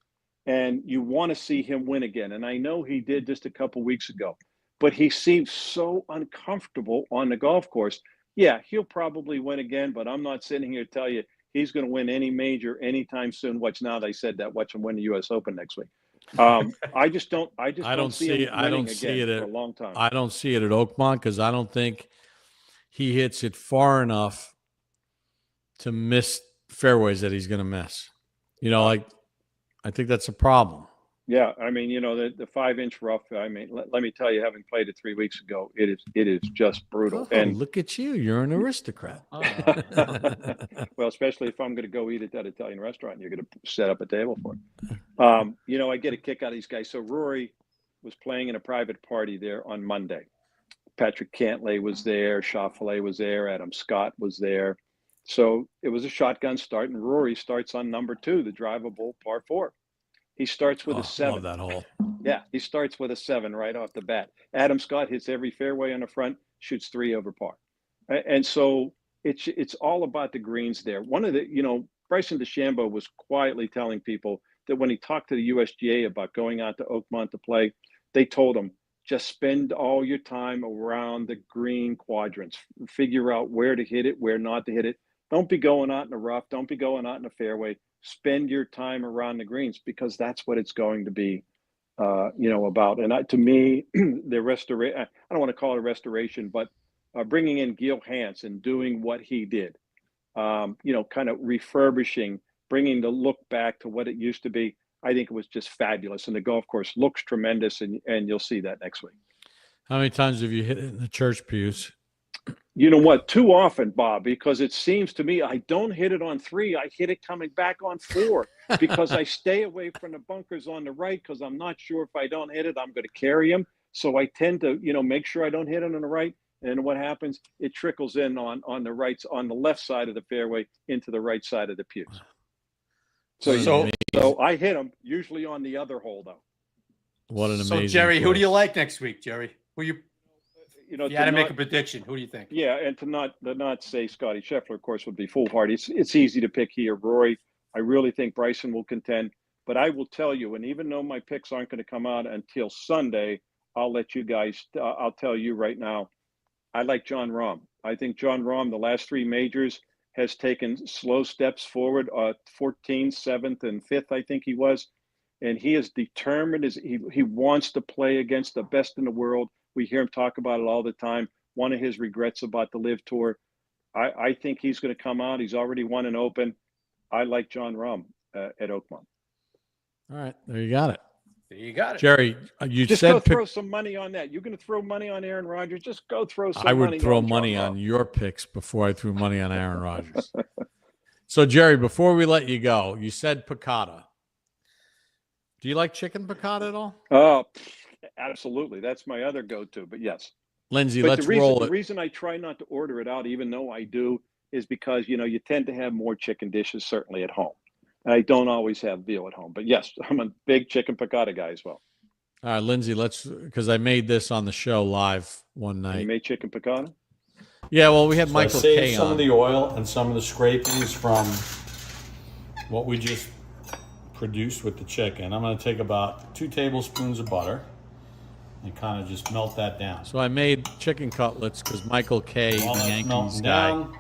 And you want to see him win again. And I know he did just a couple weeks ago. But he seems so uncomfortable on the golf course. Yeah, he'll probably win again, but I'm not sitting here to tell you he's going to win any major anytime soon. Watch now, they said that. Watch him win the U.S. Open next week. I just don't see him winning again for a long time. I don't see it at Oakmont because I don't think he hits it far enough to miss fairways that he's going to miss. I think that's a problem. Yeah, the 5-inch rough. Let me tell you, having played it 3 weeks ago, it is just brutal. Oh, and look at you, you're an aristocrat. Well, especially if I'm going to go eat at that Italian restaurant, and you're going to set up a table for it. I get a kick out of these guys. So Rory was playing in a private party there on Monday. Patrick Cantlay was there, Schauffele was there, Adam Scott was there. So it was a shotgun start, and Rory starts on number 2, the drivable par 4. He starts with a 7. Love that hole. Yeah, he starts with a 7 right off the bat. Adam Scott hits every fairway on the front, shoots 3 over par. And so it's all about the greens there. One of the, Bryson DeChambeau was quietly telling people that when he talked to the USGA about going out to Oakmont to play, they told him, just spend all your time around the green quadrants. Figure out where to hit it, where not to hit it. Don't be going out in the rough. Don't be going out in the fairway. Spend your time around the greens because that's what it's going to be, about. And to me, the restoration, I don't want to call it a restoration, but bringing in Gil Hanse and doing what he did, kind of refurbishing, bringing the look back to what it used to be. I think it was just fabulous. And the golf course looks tremendous. And you'll see that next week. How many times have you hit it in the church pews? You know what? Too often, Bob, because it seems to me I don't hit it on 3. I hit it coming back on 4 because I stay away from the bunkers on the right because I'm not sure if I don't hit it, I'm going to carry him. So I tend to, make sure I don't hit it on the right. And what happens? It trickles in on the left side of the fairway into the right side of the pews. So I hit them usually on the other hole, though. What an amazing. So Gerry, choice. who do you like next week, Gerry? Who you? You know, if you had to make a prediction, who do you think? Yeah, and to not say Scotty Scheffler, of course, would be foolhardy. It's easy to pick here. Rory, I really think Bryson will contend. But I will tell you, and even though my picks aren't going to come out until Sunday, I'll let you guys. I'll tell you right now, I like Jon Rahm. I think Jon Rahm, the last 3 majors, has taken slow steps forward. 14th, 7th, and 5th, I think he was, and he is determined. He wants to play against the best in the world. We hear him talk about it all the time. One of his regrets about the Live Tour. I think he's going to come out. He's already won an Open. I like Jon Rahm at Oakmont. All right, there you got it. There you got it. Gerry, you just said go throw some money on that. You're going to throw money on Aaron Rodgers. Just go throw some money. I would throw on money Jon on Rahm. your picks before I threw money on Aaron Rodgers. So, Gerry, before we let you go, you said piccata. Do you like chicken piccata at all? Oh, absolutely. That's my other go-to. But yes, Lindsay, but let's roll it. The reason I try not to order it out, even though I do, is because you tend to have more chicken dishes certainly at home. I don't always have veal at home, but yes, I'm a big chicken piccata guy as well. All right, Lindsay, because I made this on the show live one night. You made chicken piccata? Yeah, well, we had Michael K on. Some of the oil and some of the scrapings from what we just produced with the chicken. I'm going to take about 2 tablespoons of butter and kind of just melt that down. So I made chicken cutlets because Michael K, While the that's Yankees melting guy, down,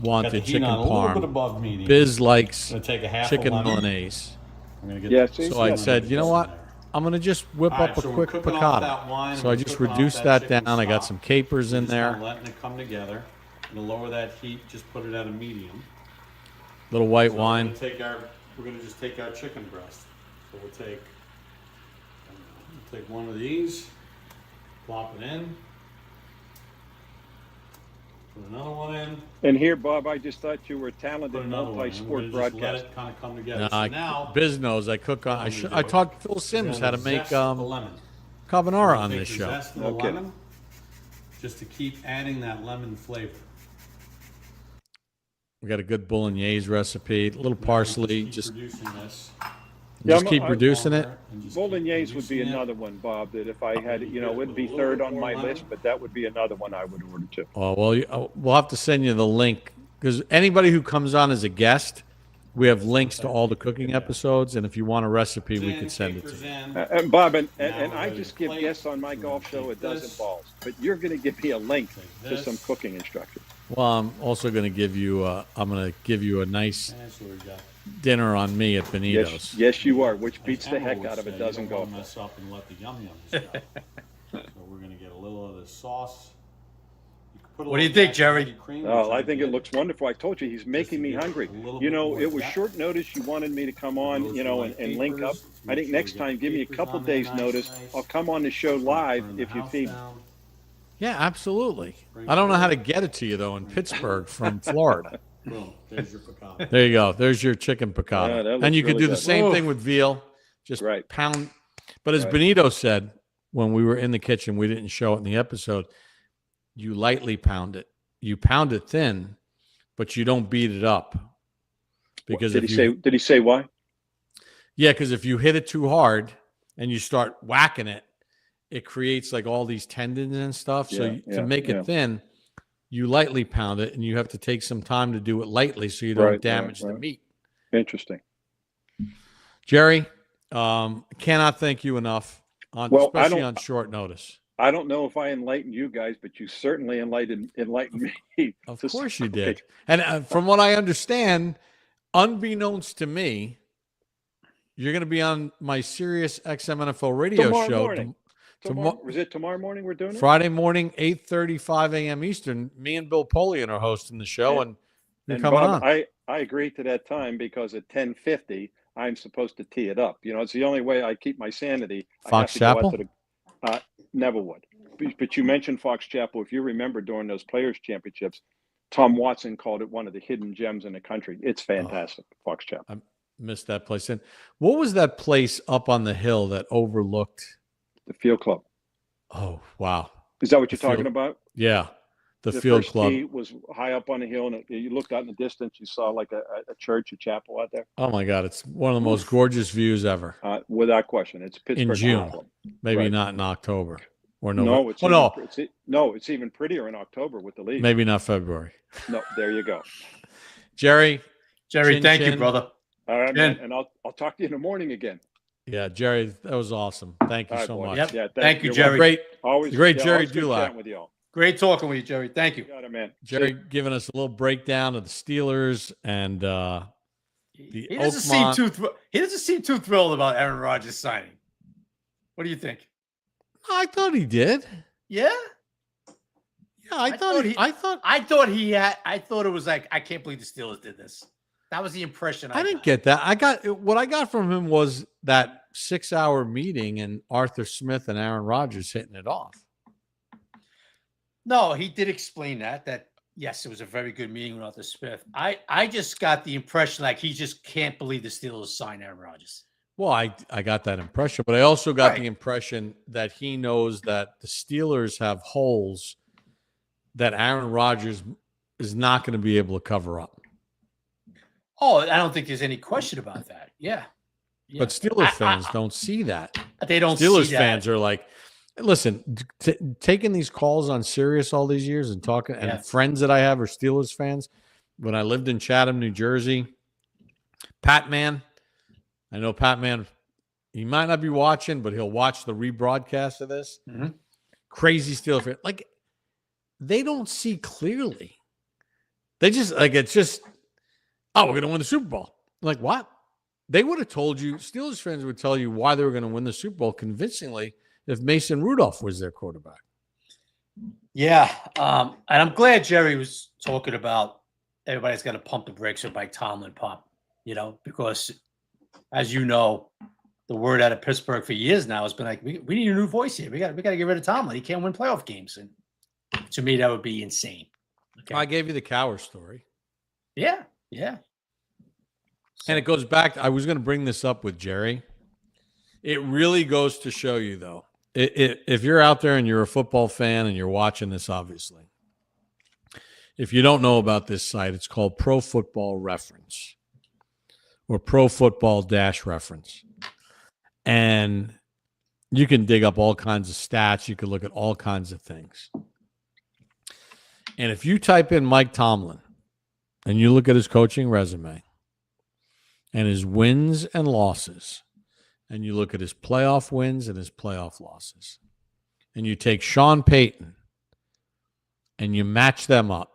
wanted got the heat chicken on a little bit parm. above medium. Biz likes I'm gonna take a half chicken a lemon. Milanese. I'm gonna get So I said, you know what? I'm going to just whip up a quick piccata. So I just reduced that down. I got some capers in there. Letting it come together. I'm gonna lower that heat. Just put it at a medium. Little white So wine. We're gonna just take our chicken breast. So we'll take one of these, plop it in, put another one in. And here, Bob, I just thought you were a talented Put another one in. multi-sport We're gonna just broadcaster. let it kind of come together. No, So now, Biz knows I cook on. I taught Phil Sims how to make the lemon. carbonara on Take this the show. zest of the Okay. lemon, just to keep adding that lemon flavor. We got a good bolognese recipe, a little parsley. Keep Just producing this. keep reducing it. And just Bolognese keep would be reducing it. another one, Bob, that if I had, it wouldn't be third on my list, but that would be another one I would order too. Oh well, we'll have to send you the link because anybody who comes on as a guest, we have links to all the cooking episodes, and if you want a recipe, we can send it to you. And Bob, and Now I we're just ready give to guests on my golf show a dozen balls, but you're going to give me a link to some cooking instructions. Well, I'm also going to give you. I'm going to give you a nice And so we got dinner on me at Benito's. Yes, you are, which beats the Emma heck would out of a say, dozen you don't golf wanna balls. mess up and let the yum yums go. So we're gonna get a little of this sauce. You could put a What do you little think, Gerry? black cream, Oh, which I think it did. looks wonderful. I told you he's making me give it hungry. a little bit more It was depth. short notice. You wanted me to come on, Those and link up. capers, I make think sure next we get time, give me a capers couple on there days nice. notice. I'll come on the show live Turn the if you house feed me. down. Yeah, absolutely. I don't know how to get it to you though in Pittsburgh from Florida. Boom, there's your piccata. There you go. There's your chicken Yeah, piccata, that and looks you could really do the good. same thing with veal. Just Right. pound. But as Right. Benito said when we were in the kitchen, we didn't show it in the episode. You lightly pound it. You pound it thin, but you don't beat it up. Because Did he say why? Yeah, because if you hit it too hard and you start whacking it, it creates like all these tendons and stuff. So to make it thin, you lightly pound it, and you have to take some time to do it lightly so you don't damage the meat. Interesting. Gerry, cannot thank you enough, especially on short notice. I don't know if I enlightened you guys, but you certainly enlightened me. Of course you did. And from what I understand, unbeknownst to me, you're going to be on my Sirius XM NFL radio show. Morning. Is it tomorrow morning we're doing it? Friday morning, 8:35 a.m. Eastern. Me and Bill Polian are hosting the show, and you're coming Bob, on. I agreed to that time because at 10:50 I'm supposed to tee it up. It's the only way I keep my sanity. Fox Chapel? never would. But you mentioned Fox Chapel. If you remember during those Players Championships, Tom Watson called it one of the hidden gems in the country. It's fantastic, Fox Chapel. I missed that place. And what was that place up on the hill that overlooked the Field Club? Oh, wow. Is that what you're talking about? Yeah. The Field first Club. tee was high up on the hill, and you looked out in the distance. You saw like a church, a chapel out there. Oh my God! It's one of the most gorgeous views ever. Without question, it's Pittsburgh in June, maybe not in October or November. It's even prettier in October with the league. Maybe not February. No, there you go. Gerry, thank you, brother. All right, man, and I'll talk to you in the morning again. Yeah, Gerry, that was awesome. Thank you so much. Yep. Yeah, thank you, Gerry. Great Gerry Dulac. With y'all. Great talking with you, Gerry. Thank you. Got it, man. Gerry giving us a little breakdown of the Steelers and he doesn't seem too thrilled about Aaron Rodgers signing. What do you think? I thought he did. Yeah. Yeah, I thought it was like, I can't believe the Steelers did this. That was the impression I didn't get that. What I got from him was that 6-hour meeting and Arthur Smith and Aaron Rodgers hitting it off. No, he did explain that yes, it was a very good meeting with Arthur Smith. I just got the impression like he just can't believe the Steelers signed Aaron Rodgers. Well, I got that impression, but I also got the impression that he knows that the Steelers have holes that Aaron Rodgers is not going to be able to cover up. Oh, I don't think there's any question about that. Yeah. But Steelers fans don't see that. They don't Steelers see that. fans are like, listen, taking these calls on Sirius all these years and talking, and friends that I have are Steelers fans. When I lived in Chatham, New Jersey, Pat Man, I know Pat Man, he might not be watching, but he'll watch the rebroadcast of this. Mm-hmm. Crazy Steelers fan. Like, they don't see clearly. They just, like, it's just, oh, we're going to win the Super Bowl. Like, what? They would have told you, Steelers fans would tell you why they were going to win the Super Bowl convincingly if Mason Rudolph was their quarterback. Yeah. And I'm glad Gerry was talking about everybody's got to pump the brakes or Mike Tomlin pop, because as you know, the word out of Pittsburgh for years now has been like, we need a new voice here. We got to get rid of Tomlin. He can't win playoff games. And to me, that would be insane. Okay. I gave you the Cowher story. Yeah. Yeah. And it goes back, I was going to bring this up with Gerry. It really goes to show you, though, if you're out there and you're a football fan and you're watching this, obviously, if you don't know about this site, it's called Pro Football Reference or Pro Football Reference. And you can dig up all kinds of stats. You can look at all kinds of things. And if you type in Mike Tomlin and you look at his coaching resume and his wins and losses, and you look at his playoff wins and his playoff losses, and you take Sean Payton and you match them up,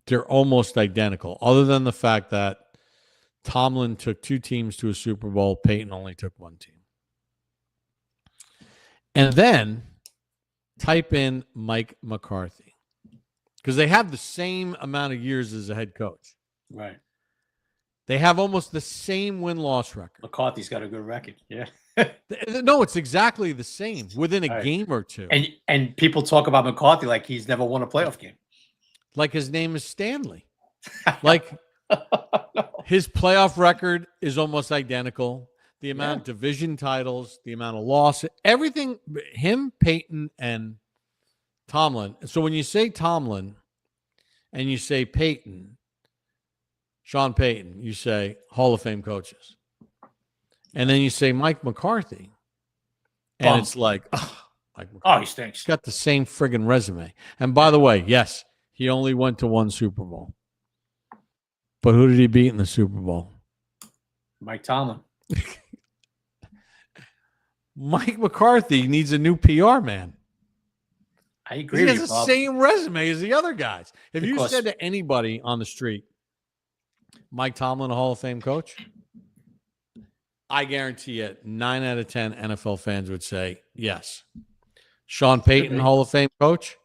they're almost identical, other than the fact that Tomlin took 2 teams to a Super Bowl, Payton only took 1 team. And then type in Mike McCarthy, because they have the same amount of years as a head coach. Right. They have almost the same win-loss record. McCarthy's got a good record. Yeah. No, it's exactly the same within a game or two. And people talk about McCarthy like he's never won a playoff game. Like his name is Stanley. Like his playoff record is almost identical. The amount of division titles, the amount of loss, everything, him, Payton, and Tomlin. So when you say Tomlin and you say Payton, Sean Payton, you say Hall of Fame coaches. And then you say Mike McCarthy. And it's like, Mike McCarthy. He stinks. He's got the same friggin' resume. And by the way, yes, he only went to 1 Super Bowl. But who did he beat in the Super Bowl? Mike Tomlin. Mike McCarthy needs a new PR man. I agree. He has the same resume as the other guys. If you said to anybody on the street, Mike Tomlin, a Hall of Fame coach, I guarantee you 9 out of 10 NFL fans would say yes. Sean Payton, Hall of Fame coach?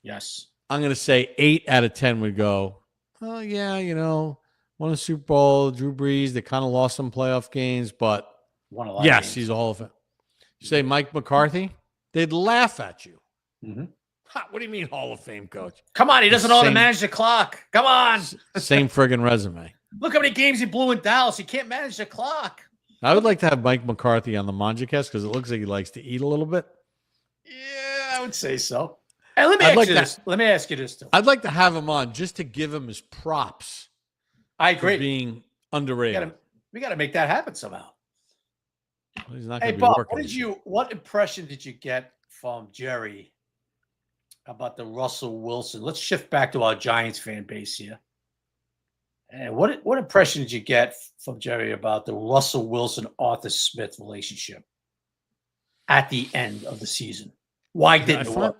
Yes. I'm going to say 8 out of 10 would go, oh, yeah, won a Super Bowl, Drew Brees. They kind of lost some playoff games, but won a lot yes, of games. He's a Hall of Fame. You say Mike McCarthy? they'd laugh at you. Mm-hmm. What do you mean Hall of Fame coach? Come on, he doesn't know how to manage the clock. Come on. Same friggin' resume. Look how many games he blew in Dallas. He can't manage the clock. I would like to have Mike McCarthy on the Manjacast because it looks like he likes to eat a little bit. Yeah, I would say so. Hey, let me ask you this, too. I'd like to have him on just to give him his props. I agree. For being underrated. We got to make that happen somehow. Well, he's not hey, be Bob, working. what impression did you get from Gerry about the Russell Wilson? Let's shift back to our Giants fan base here. And what impression did you get from Gerry about the Russell Wilson Arthur Smith relationship at the end of the season? Why didn't it work?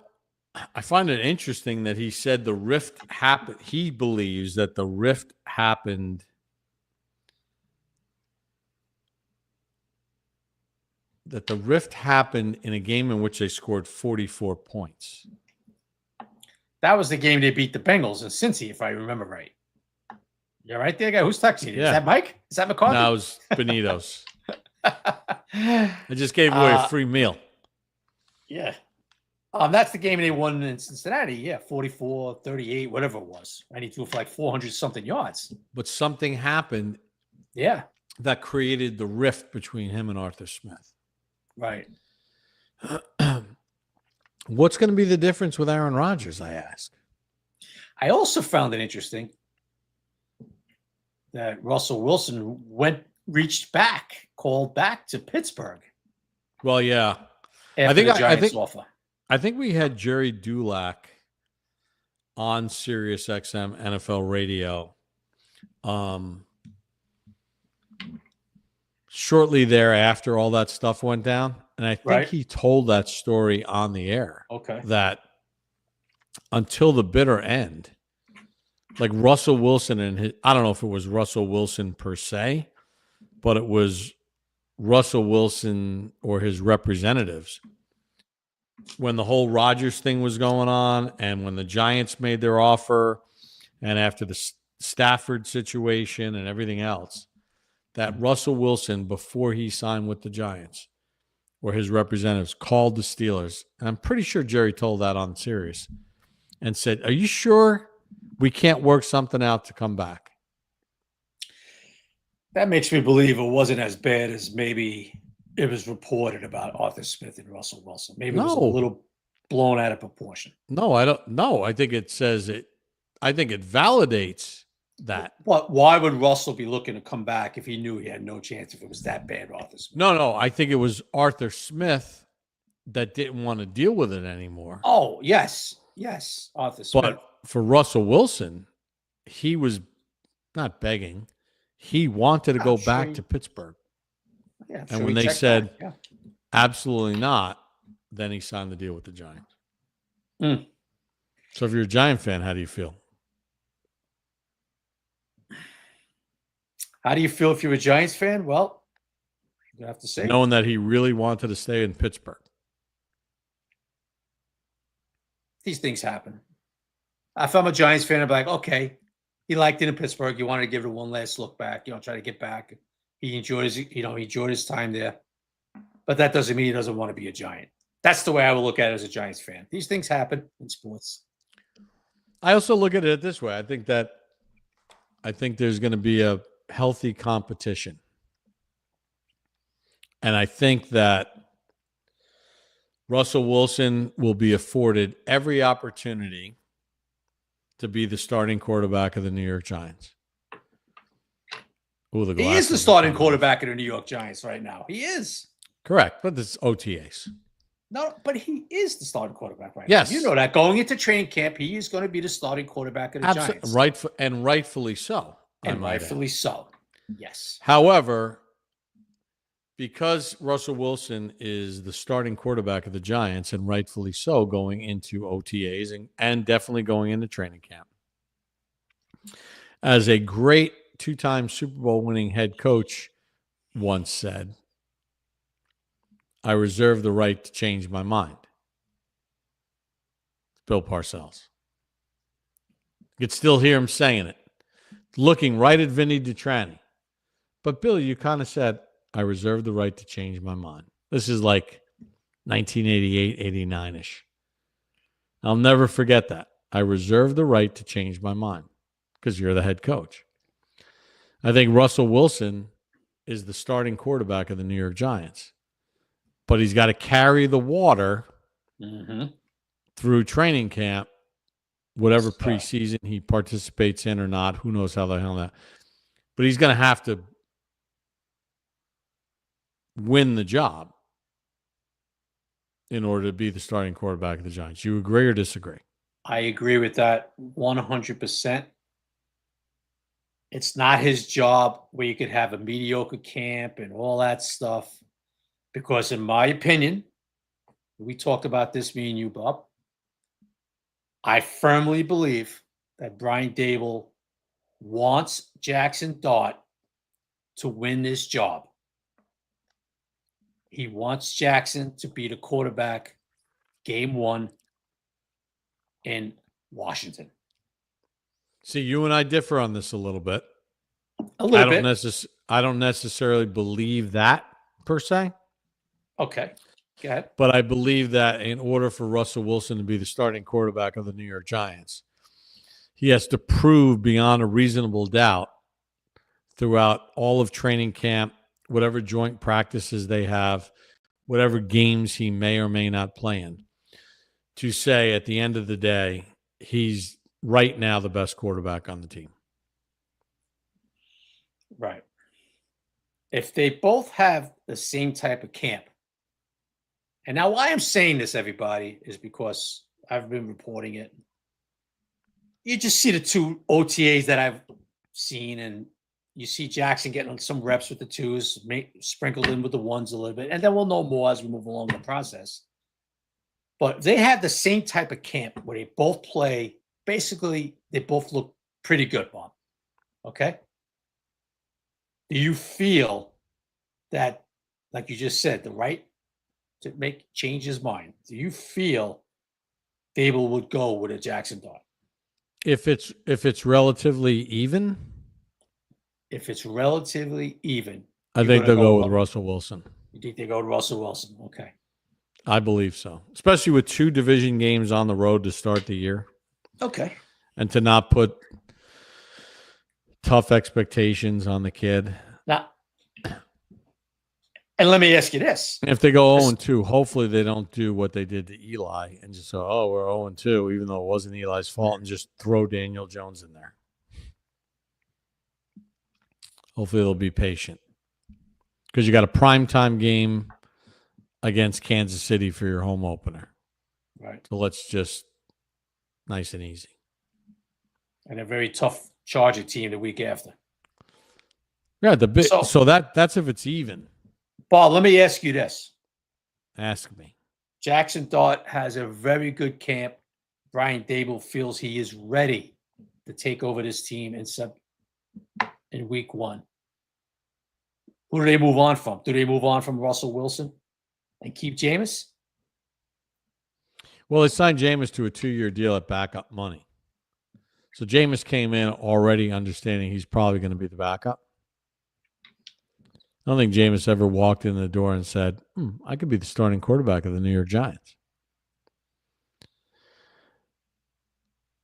I find it interesting that he said the rift happened. He believes that the rift happened in a game in which they scored 44 points. That was the game they beat the Bengals in Cincy, if I remember right. You're right there, guy. Who's texting you? Yeah. Is that Mike? Is that McCarthy? No, it was Benito's. I just gave away a free meal. Yeah. That's the game they won in Cincinnati. Yeah, 44, 38, whatever it was. And he threw for like 400-something yards. But something happened that created the rift between him and Arthur Smith. Right. What's going to be the difference with Aaron Rodgers, I ask? I also found it interesting that Russell Wilson called back to Pittsburgh. Well, yeah. After the Giants offer. I think we had Gerry Dulac on Sirius XM NFL radio shortly thereafter all that stuff went down. And I think he told that story on the air. Okay. That until the bitter end, like Russell Wilson and I don't know if it was Russell Wilson per se, but it was Russell Wilson or his representatives. When the whole Rodgers thing was going on and when the Giants made their offer and after the Stafford situation and everything else, that Russell Wilson, before he signed with the Giants or his representatives, called the Steelers. And I'm pretty sure Gerry told that on Sirius and said, "Are you sure we can't work something out to come back?" That makes me believe it wasn't as bad as maybe it was reported about Arthur Smith and Russell Wilson. Maybe it was a little blown out of proportion. No, I don't know. I think it says it. I think it validates that. But why would Russell be looking to come back if he knew he had no chance if it was that bad, Arthur Smith? No. I think it was Arthur Smith that didn't want to deal with it anymore. Oh, yes. Yes, Arthur Smith. But for Russell Wilson, he was not begging. He wanted to go back to Pittsburgh. Yeah, and when they said absolutely not, then he signed the deal with the Giants. So if you're a Giant fan, how do you feel? How do you feel if you're a Giants fan? Well, you have to say knowing that he really wanted to stay in Pittsburgh. These things happen. If I'm a Giants fan, I'm like, okay, he liked it in Pittsburgh. He wanted to give it one last look back, try to get back. He enjoyed his time there. But that doesn't mean he doesn't want to be a Giant. That's the way I would look at it as a Giants fan. These things happen in sports. I also look at it this way. I think there's going to be a healthy competition. And I think that Russell Wilson will be afforded every opportunity to be the starting quarterback of the New York Giants. Ooh, he is the starting quarterback of the New York Giants right now. He is. Correct, but it's OTAs. No, but he is the starting quarterback right now. You know that. Going into training camp, he is going to be the starting quarterback of the Giants. Rightfully so. And rightfully so. Yes. However, because Russell Wilson is the starting quarterback of the Giants, and rightfully so, going into OTAs and definitely going into training camp, as a great two-time Super Bowl winning head coach once said, I reserve the right to change my mind. Bill Parcells. You could still hear him saying it, looking right at Vinny Dutrani. But Bill, you kind of said, I reserve the right to change my mind. This is like 1988, 89-ish. I'll never forget that. I reserve the right to change my mind because you're the head coach. I think Russell Wilson is the starting quarterback of the New York Giants, but he's got to carry the water through training camp, whatever preseason he participates in or not. Who knows how the hell that. But he's going to have to win the job in order to be the starting quarterback of the Giants. You agree or disagree? I agree with that 100%. It's not his job where you could have a mediocre camp and all that stuff. Because in my opinion, we talked about this, me and you, Bob, I firmly believe that Brian Daboll wants Jackson Dart to win this job. He wants Jackson to be the quarterback game one in Washington. See, you and I differ on this a little bit. I don't necessarily believe that per se. Okay, go ahead. But I believe that in order for Russell Wilson to be the starting quarterback of the New York Giants, he has to prove beyond a reasonable doubt throughout all of training camp, whatever joint practices they have, whatever games he may or may not play in, to say at the end of the day, he's right now the best quarterback on the team. Right. If they both have the same type of camp, and now why I'm saying this, everybody, is because I've been reporting it. You just see the two OTAs that I've seen, and you see Jackson getting some reps with the twos, sprinkled in with the ones a little bit, and then we'll know more as we move along the process. But they have the same type of camp where they both play. Basically, they both look pretty good, Bob. Okay? Do you feel that, like you just said, the right to change his mind? Do you feel Daboll would go with a Jackson Dart? If it's relatively even? If it's relatively even. I think they'll go with Russell Wilson. You think they go to Russell Wilson? Okay. I believe so. Especially with 2 division games on the road to start the year. Okay. And to not put tough expectations on the kid. Now, and let me ask you this. If they go 0-2, hopefully they don't do what they did to Eli and just say, oh, we're 0-2, even though it wasn't Eli's fault, and just throw Daniel Jones in there. Hopefully they'll be patient. Because you got a primetime game against Kansas City for your home opener. Right. So let's just nice and easy. And a very tough Charger team the week after. Yeah, so that's if it's even. Paul, let me ask you this. Ask me. Jackson Dart has a very good camp. Brian Daboll feels he is ready to take over this team in week one. Who do they move on from? Do they move on from Russell Wilson and keep Jameis? Well, they signed Jameis to a 2-year deal at backup money. So Jameis came in already understanding he's probably going to be the backup. I don't think Jameis ever walked in the door and said, I could be the starting quarterback of the New York Giants.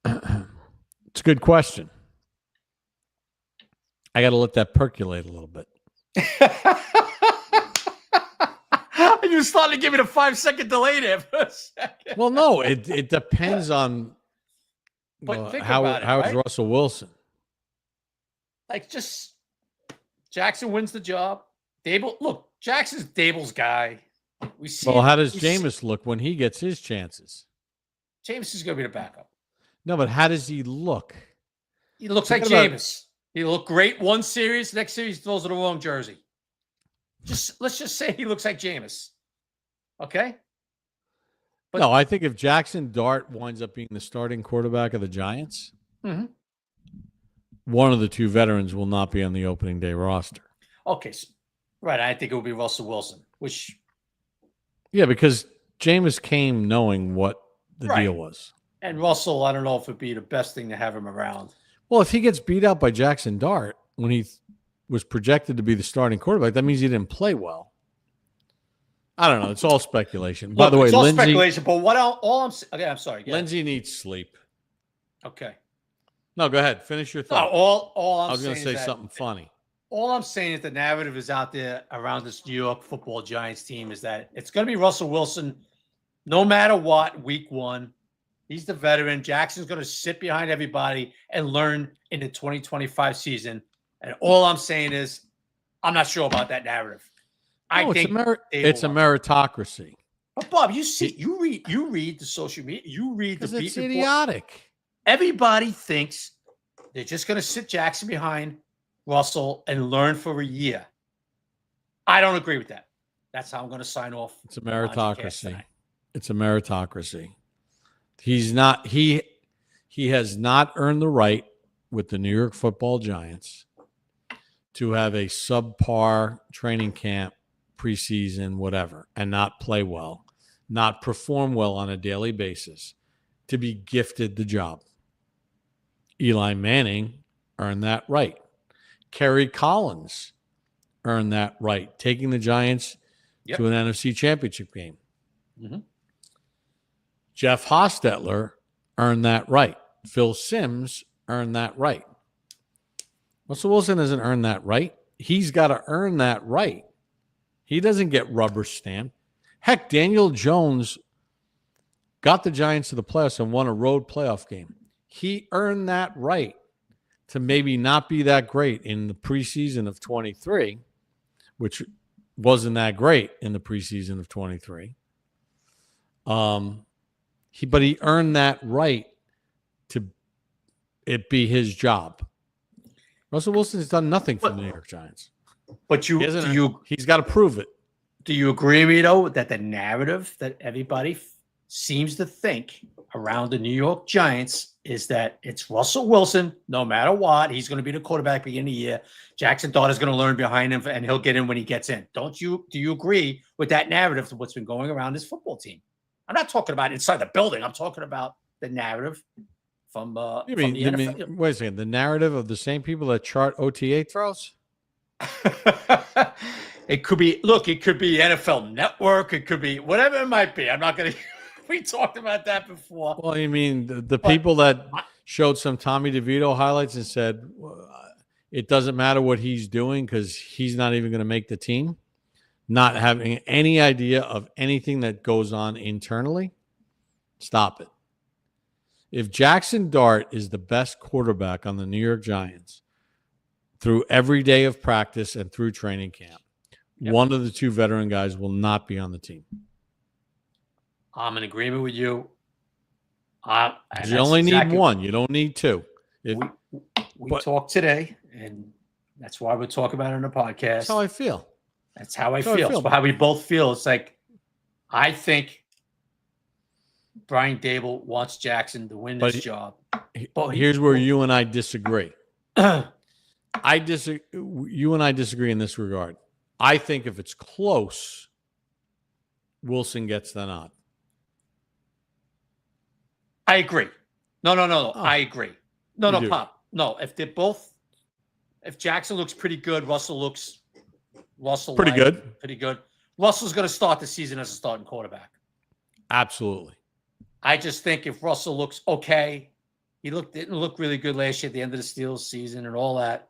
It's a good question. I got to let that percolate a little bit. You started to give me the 5-second delay there for a second. Well, no, it depends on how is Russell Wilson. Like, just Jackson wins the job. Daboll, look, Jackson's Daboll's guy. We see. Well, how does Jameis look when he gets his chances? Jameis is going to be the backup. No, but how does he look? He looks like Jameis. He looked great one series. Next series, he throws the wrong jersey. Let's just say he looks like Jameis. Okay? But, no, I think if Jackson Dart winds up being the starting quarterback of the Giants, one of the 2 veterans will not be on the opening day roster. Okay. Right. I think it will be Russell Wilson, which. Yeah, because Jameis came knowing what the deal was. And Russell, I don't know if it'd be the best thing to have him around. Well, if he gets beat out by Jackson Dart when he was projected to be the starting quarterback, that means he didn't play well. I don't know. It's all speculation. Look, By the way, it's all Lindsay, speculation. But what all I'm okay, I'm sorry. Lindsay needs sleep. Okay. No, go ahead. Finish your No, thought. all I'm I was going to saying say is something funny. all I'm saying is the narrative is out there around this New York Football Giants team is that it's going to be Russell Wilson, no matter what. Week 1, he's the veteran. Jackson's going to sit behind everybody and learn in the 2025 season. And all I'm saying is, I'm not sure about that narrative. I think it's a meritocracy. But Bob, you read the social media, you read the beat it's report. idiotic. Everybody thinks they're just going to sit Jackson behind Russell and learn for a year. I don't agree with that. That's how I'm going to sign off. It's a meritocracy. It's a meritocracy. He has not earned the right with the New York Football Giants to have a subpar training camp, preseason, whatever, and not play well, not perform well on a daily basis, to be gifted the job. Eli Manning earned that right. Kerry Collins earned that right, taking the Giants to an NFC Championship game. Mm-hmm. Jeff Hostetler earned that right. Phil Simms earned that right. Russell Wilson hasn't earned that right. He's got to earn that right. He doesn't get rubber stamped. Heck, Daniel Jones got the Giants to the playoffs and won a road playoff game. He earned that right to maybe not be that great in the preseason of 23, which wasn't that great in the preseason of 23. But he earned that right to it be his job. Russell Wilson has done nothing for the New York Giants. But he's got to prove it. Do you agree with me, though, that the narrative that everybody seems to think around the New York Giants is that it's Russell Wilson, no matter what, he's going to be the quarterback at the beginning of the year. Jackson Dart is going to learn behind him, and he'll get in when he gets in. Do you agree with that narrative of what's been going around this football team? I'm not talking about inside the building. I'm talking about the narrative from the NFL. Wait a second. The narrative of the same people that chart OTA throws? It could be NFL Network. It could be whatever it might be. I'm not going to. We talked about that before. Well, you mean the people that showed some Tommy DeVito highlights and said it doesn't matter what he's doing because he's not even going to make the team, not having any idea of anything that goes on internally? Stop it. If Jackson Dart is the best quarterback on the New York Giants through every day of practice and through training camp, one of the two veteran guys will not be on the team. I'm in agreement with you. You only need one. You don't need two. We talked today, and that's why we're talking about it on the podcast. That's how I feel. That's how I feel. It's how we both feel. It's like I think Brian Dable wants Jackson to win this job. But here's where you and I disagree. You and I disagree in this regard. I think if it's close, Wilson gets the nod. I agree. No. Oh. I agree. No, do. Pop. No, if Jackson looks pretty good, pretty good. Russell's going to start the season as a starting quarterback. Absolutely. I just think if Russell looks okay, didn't look really good last year at the end of the Steelers season and all that,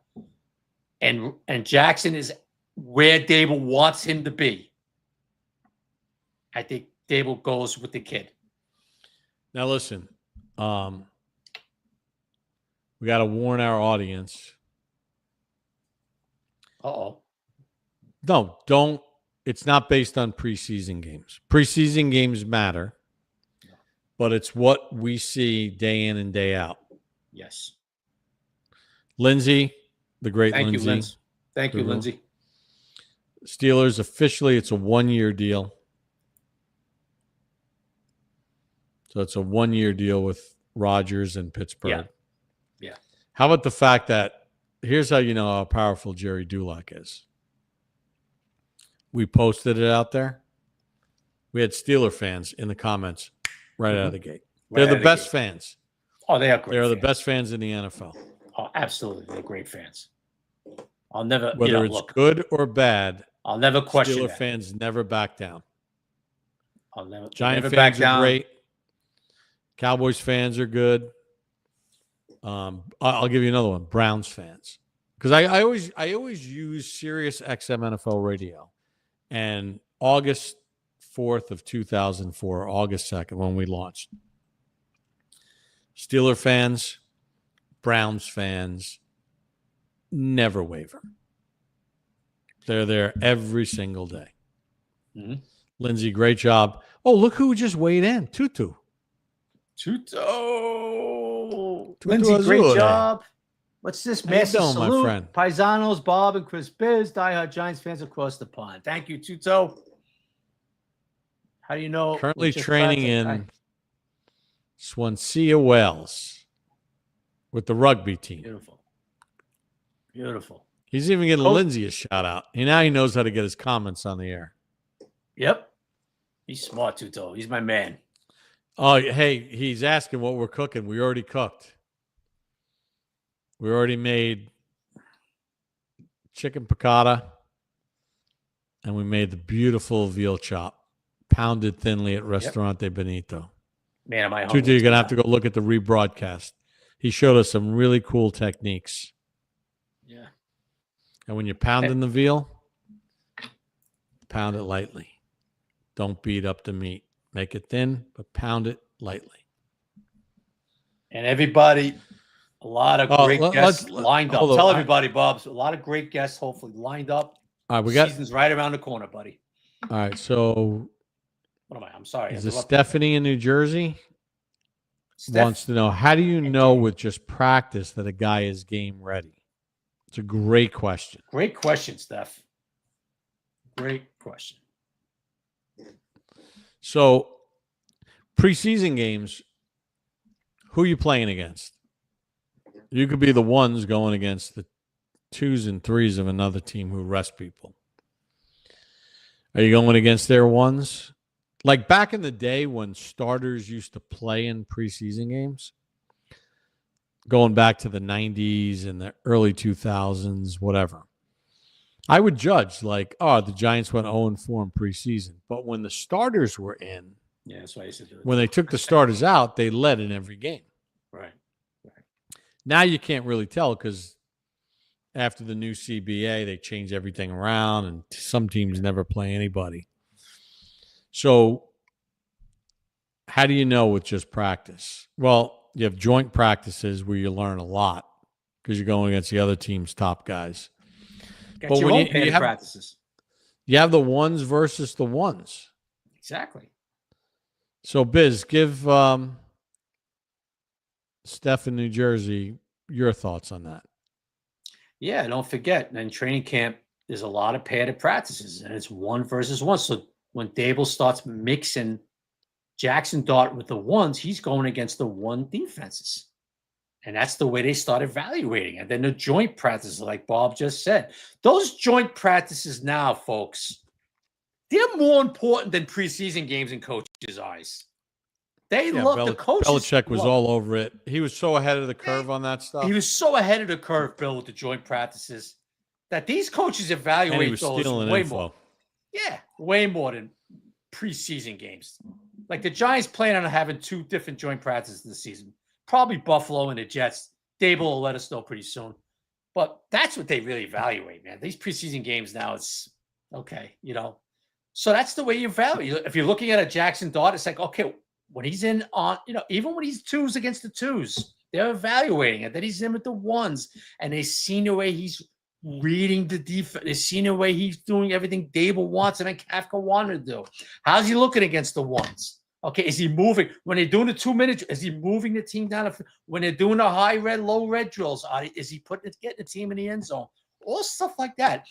and Jackson is where Dable wants him to be. I think Dable goes with the kid. Now listen, we got to warn our audience. Uh-oh. No, don't. It's not based on preseason games. Preseason games matter, but it's what we see day in and day out. Yes. Lindsay, the great Thank Lindsay. You, Lindsay. Thank you, Lindsay. Steelers, officially, it's a 1-year deal. So it's a 1-year deal with Rodgers and Pittsburgh. Yeah. How about the fact that here's how you know how powerful Gerry Dulac is. We posted it out there. We had Steeler fans in the comments right out of the gate. They're the best fans. Oh, they are great. They're the best fans in the NFL. Oh, absolutely. They're great fans. I'll never, whether it's good or bad, I'll never question Steeler that. fans never back down. Giant fans are great. Cowboys fans are good. I'll give you another one. Browns fans, because I always use Sirius XM NFL Radio, and August 4th of 2004, August 2nd, when we launched. Steeler fans, Browns fans, never waver. They're there every single day. Mm-hmm. Lindsay, great job. Oh, look who just weighed in. Tutu. Lindsay, great job. What's this? Massive doing, salute. my friend? Paisanos, Bob and Chris Biz, diehard Giants fans across the pond. Thank you, Tuto. How do you know? Currently training in Swansea, Wales with the rugby team. Beautiful. Beautiful. He's even getting Lindsay a shout out. Now he knows how to get his comments on the air. Yep. He's smart, Tuto. He's my man. Oh, hey, he's asking what we're cooking. We already cooked. We already made chicken piccata, and we made the beautiful veal chop, pounded thinly at Restaurante Benito. Man, am I hungry? Tutu, you're going to have to go look at the rebroadcast. He showed us some really cool techniques. Yeah. And when you're pounding the veal, pound it lightly. Don't beat up the meat. Make it thin, but pound it lightly. And everybody, a lot of great guests lined up. Tell everybody, Bob, a lot of great guests hopefully lined up. All right, we got season's right around the corner, buddy. All right, so what am I? I'm sorry. Is it Stephanie in New Jersey? Wants to know, how do you know with just practice that a guy is game ready? It's a great question. Great question, Steph. Great question. So, preseason games, who are you playing against? You could be the ones going against the 2s and 3s of another team who rest people. Are you going against their ones? Like back in the day when starters used to play in preseason games, going back to the 90s and the early 2000s, whatever. I would judge like, oh, the Giants went 0-4 in preseason. But when the starters were in, yeah, that's why I used to do it. When they took the starters out, they led in every game. Right. Now you can't really tell because after the new CBA, they change everything around, and some teams never play anybody. So how do you know with just practice? Well, you have joint practices where you learn a lot because you're going against the other team's top guys. Got your own paid practices. You have the ones versus the ones. Exactly. So, Biz, give Steph in New Jersey your thoughts on that. Yeah, don't forget, in training camp, there's a lot of padded practices, and it's 1 versus 1. So when Dable starts mixing Jackson Dart with the ones, he's going against the 1 defenses. And that's the way they start evaluating. And then the joint practices, like Bob just said. Those joint practices now, folks, they're more important than preseason games in coaches' eyes. They love the coaches. Belichick was all over it. He was so ahead of the curve on that stuff. He was so ahead of the curve, Bill, with the joint practices that these coaches evaluate those way more. Yeah, way more than preseason games. Like the Giants plan on having 2 different joint practices this season. Probably Buffalo and the Jets. Dable will let us know pretty soon. But that's what they really evaluate, man. These preseason games now, it's okay, you know. So that's the way you evaluate. If you're looking at a Jackson Dart, it's like, okay, when he's in on, you know, even when he's 2s against the 2s, they're evaluating it. Then he's in with the 1s, and they've seen the way he's reading the defense. They've seen the way he's doing everything Dable wants and Kafka wanted to do. How's he looking against the 1s? Okay, is he moving? When they're doing the 2-minute, is he moving the team down? When they're doing the high red, low red drills, is he getting the team in the end zone? All stuff like that.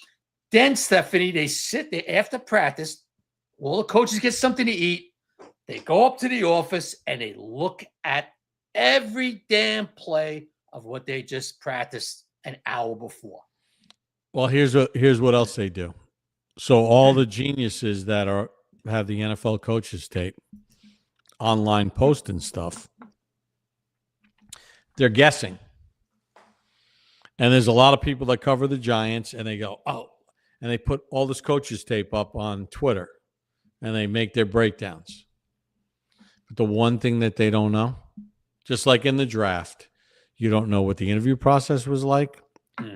Then, Stephanie, they sit there after practice. All the coaches get something to eat. They go up to the office and they look at every damn play of what they just practiced an hour before. Well, here's what else they do. So all the geniuses that have the NFL coaches tape, online post and stuff, they're guessing. And there's a lot of people that cover the Giants and they go, oh, and they put all this coaches tape up on Twitter. and they make their breakdowns. But the one thing that they don't know, just like in the draft, you don't know what the interview process was like.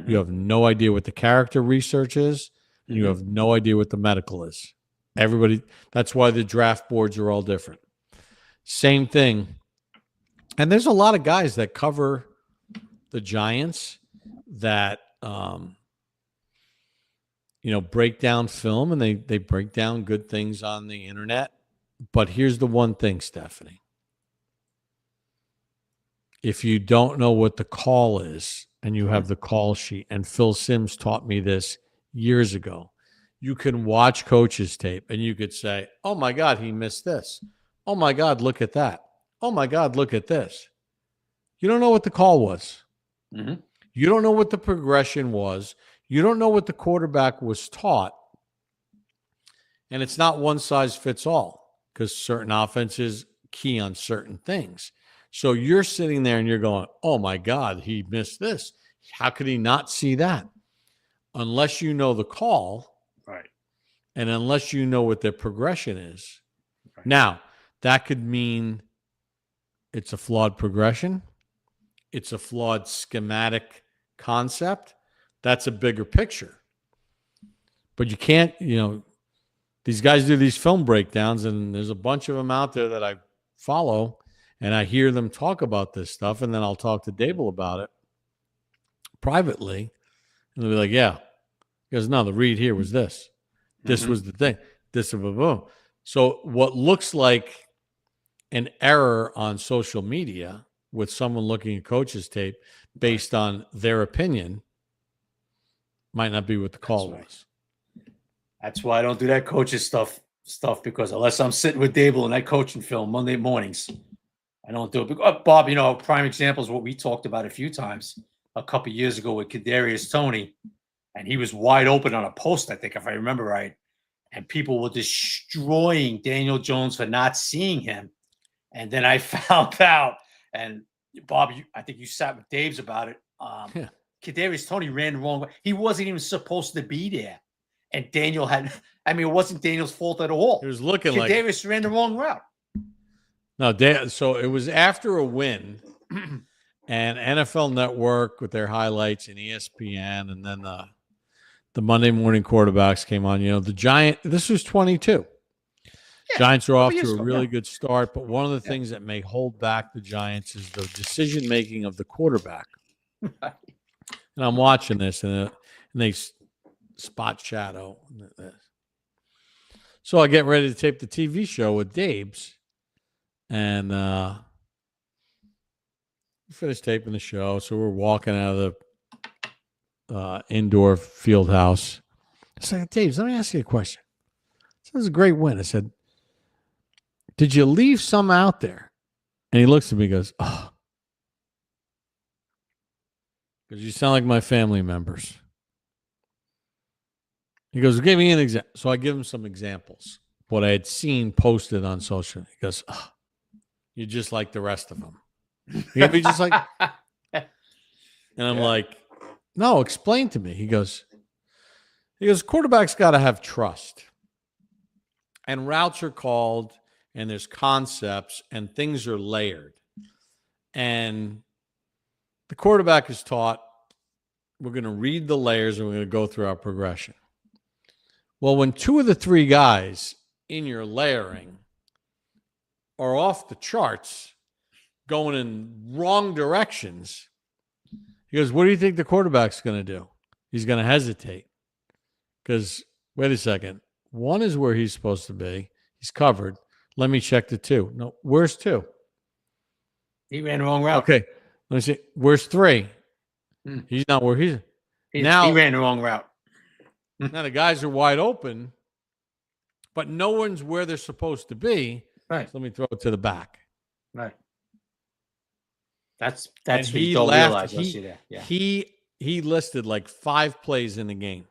You have no idea what the character research is. And you have no idea what the medical is. Everybody, that's why the draft boards are all different. Same thing. And there's a lot of guys that cover the Giants that, break down film, and they break down good things on the internet. But here's the one thing, Stephanie. If you don't know what the call is and you have the call sheet, and Phil Simms taught me this years ago, you can watch coaches tape and you could say, oh my God, he missed this. Oh my God, look at that. Oh my God, look at this. You don't know what the call was. You don't know what the progression was. You don't know what the quarterback was taught. And it's not one size fits all, because certain offenses key on certain things. So you're sitting there and you're going, oh my God, he missed this. How could he not see that? Unless you know the call. Right. And unless you know what their progression is. Right. Now, that could mean it's a flawed progression. It's a flawed schematic concept. That's a bigger picture. But you can't, these guys do these film breakdowns, and there's a bunch of them out there that I follow, and I hear them talk about this stuff, and then I'll talk to Dable about it privately, and they'll be like, yeah. He goes, no, the read here was this. This was the thing. This, boom. So what looks like an error on social media with someone looking at coach's tape based on their opinion might not be what the call was. That's why I don't do that coaches stuff because unless I'm sitting with Dable in that coaching film Monday mornings, I don't do it. Bob, prime example is what we talked about a few times a couple years ago with Kadarius Toney, and he was wide open on a post, I think, if I remember right, and people were destroying Daniel Jones for not seeing him. And then I found out, and Bob, I think you sat with Dave's about it. Kadarius Toney ran the wrong way. He wasn't even supposed to be there. And Daniel it wasn't Daniel's fault at all. He was looking Kadarius ran the wrong route. No, so it was after a win, and NFL Network with their highlights and ESPN, and then the Monday morning quarterbacks came on. This was 22. Yeah, Giants are off to a really good start, but one of the things that may hold back the Giants is the decision-making of the quarterback. And I'm watching this, and they spot shadow. So I get ready to tape the TV show with Dave's, and we finished taping the show. So we're walking out of the indoor field house. I said, Dave's, let me ask you a question. This was a great win. I said, did you leave some out there? And he looks at me and goes, oh, because you sound like my family members. He goes, give me an example. So I give him some examples, what I had seen posted on social. He goes, oh, you're just like the rest of them. You'd be just like, and I'm like, no, explain to me. He goes, quarterback's got to have trust. And routes are called, and there's concepts, and things are layered. And the quarterback is taught, we're going to read the layers, and we're going to go through our progression. Well, when two of the three guys in your layering are off the charts, going in wrong directions, he goes, what do you think the quarterback's going to do? He's going to hesitate. Because, wait a second, one is where he's supposed to be. He's covered. Let me check the two. No, where's two? He ran the wrong route. Okay, let me see. Where's three? He's not where he ran the wrong route. Now the guys are wide open, but no one's where they're supposed to be. Right. So let me throw it to the back. Right. That's what he don't realize. He listed like 5 plays in the game.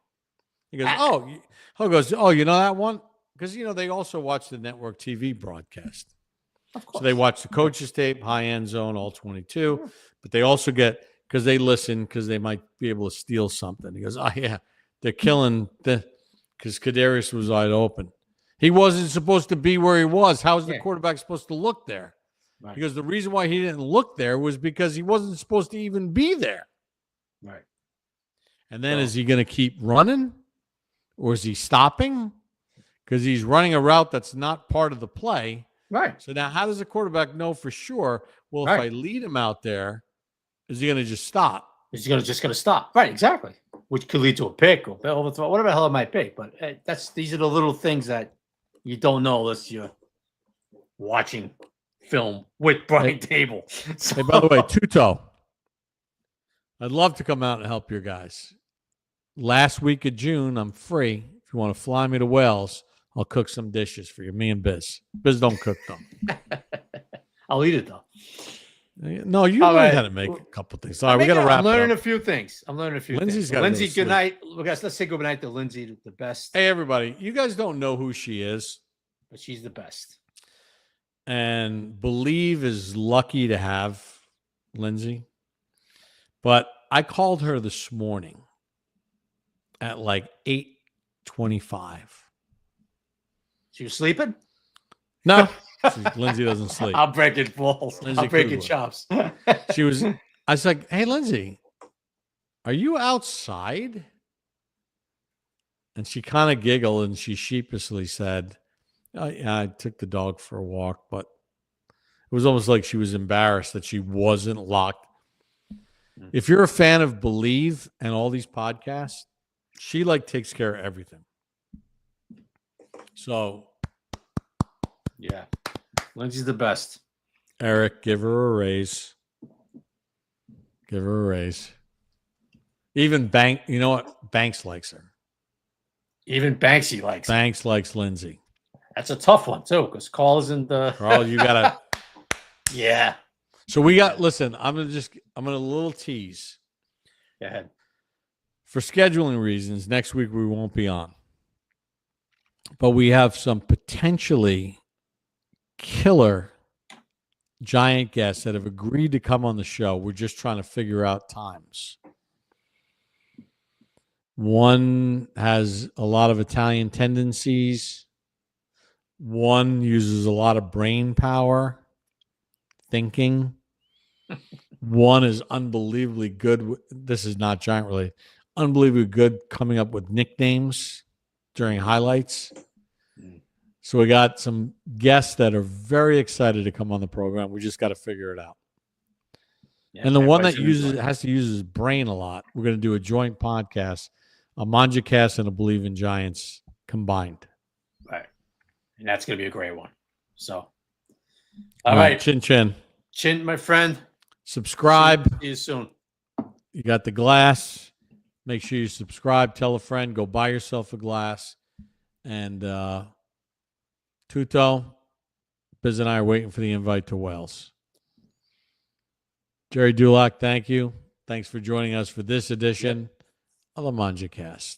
He goes, you know that one? Because, they also watch the network TV broadcast. Of course. So they watch the coaches tape, high end zone, all 22. But they also get, because they listen, because they might be able to steal something. He goes, oh, yeah, they're killing because Kadarius was wide open. He wasn't supposed to be where he was. How is the quarterback supposed to look there? Right. Because the reason why he didn't look there was because he wasn't supposed to even be there. Right. And then is he going to keep running, or is he stopping? Because he's running a route that's not part of the play. Right. So now how does the quarterback know for sure, well, if I lead him out there, is he going to just stop? Is he just going to stop? Right, exactly. Which could lead to a pick or overthrow, whatever the hell it might be. But these are the little things that you don't know unless you're watching film with Brian Table. So, hey, by the way, Tuto, I'd love to come out and help your guys. Last week of June, I'm free. If you want to fly me to Wales, I'll cook some dishes for you. Me and Biz. Biz don't cook them. I'll eat it though. No, you learned how to make a couple things. All right, we got to wrap. I'm learning a few things. Lindsay's got Lindsay, good night. Guys, let's say good night to Lindsay, the best. Hey, everybody. You guys don't know who she is, but she's the best. And Believe is lucky to have Lindsay. But I called her this morning at like 8:25. She was sleeping? No. Lindsay doesn't sleep. I'm breaking balls. I'm breaking chops. I was like, hey, Lindsay, are you outside? And she kind of giggled and she sheepishly said, oh, yeah, I took the dog for a walk, but it was almost like she was embarrassed that she wasn't locked. If you're a fan of Believe and all these podcasts, she takes care of everything. So, yeah. Lindsay's the best. Eric, give her a raise. Give her a raise. Even you know what? Banks likes her. Even Banksy likes her. Banks likes Lindsay. That's a tough one, too, because Carl isn't the... Carl, you got to... Yeah. So listen, I'm going to little tease. Go ahead. For scheduling reasons, next week we won't be on. But we have some potentially killer giant guests that have agreed to come on the show. We're just trying to figure out times. One has a lot of Italian tendencies. One uses a lot of brain power, thinking. One is unbelievably good. This is not giant related. Unbelievably good coming up with nicknames during highlights. So we got some guests that are very excited to come on the program. We just got to figure it out. Yeah, and the one that has to use his brain a lot, we're going to do a joint podcast, a ManjaCast and a Believe in Giants combined. Right. And that's going to be a great one. So, all right. Chin chin. Chin, my friend. Subscribe. See you soon. You got the glass. Make sure you subscribe. Tell a friend. Go buy yourself a glass. And Tuto, Biz and I are waiting for the invite to Wales. Gerry Dulac, thank you. Thanks for joining us for this edition of the ManjaCast.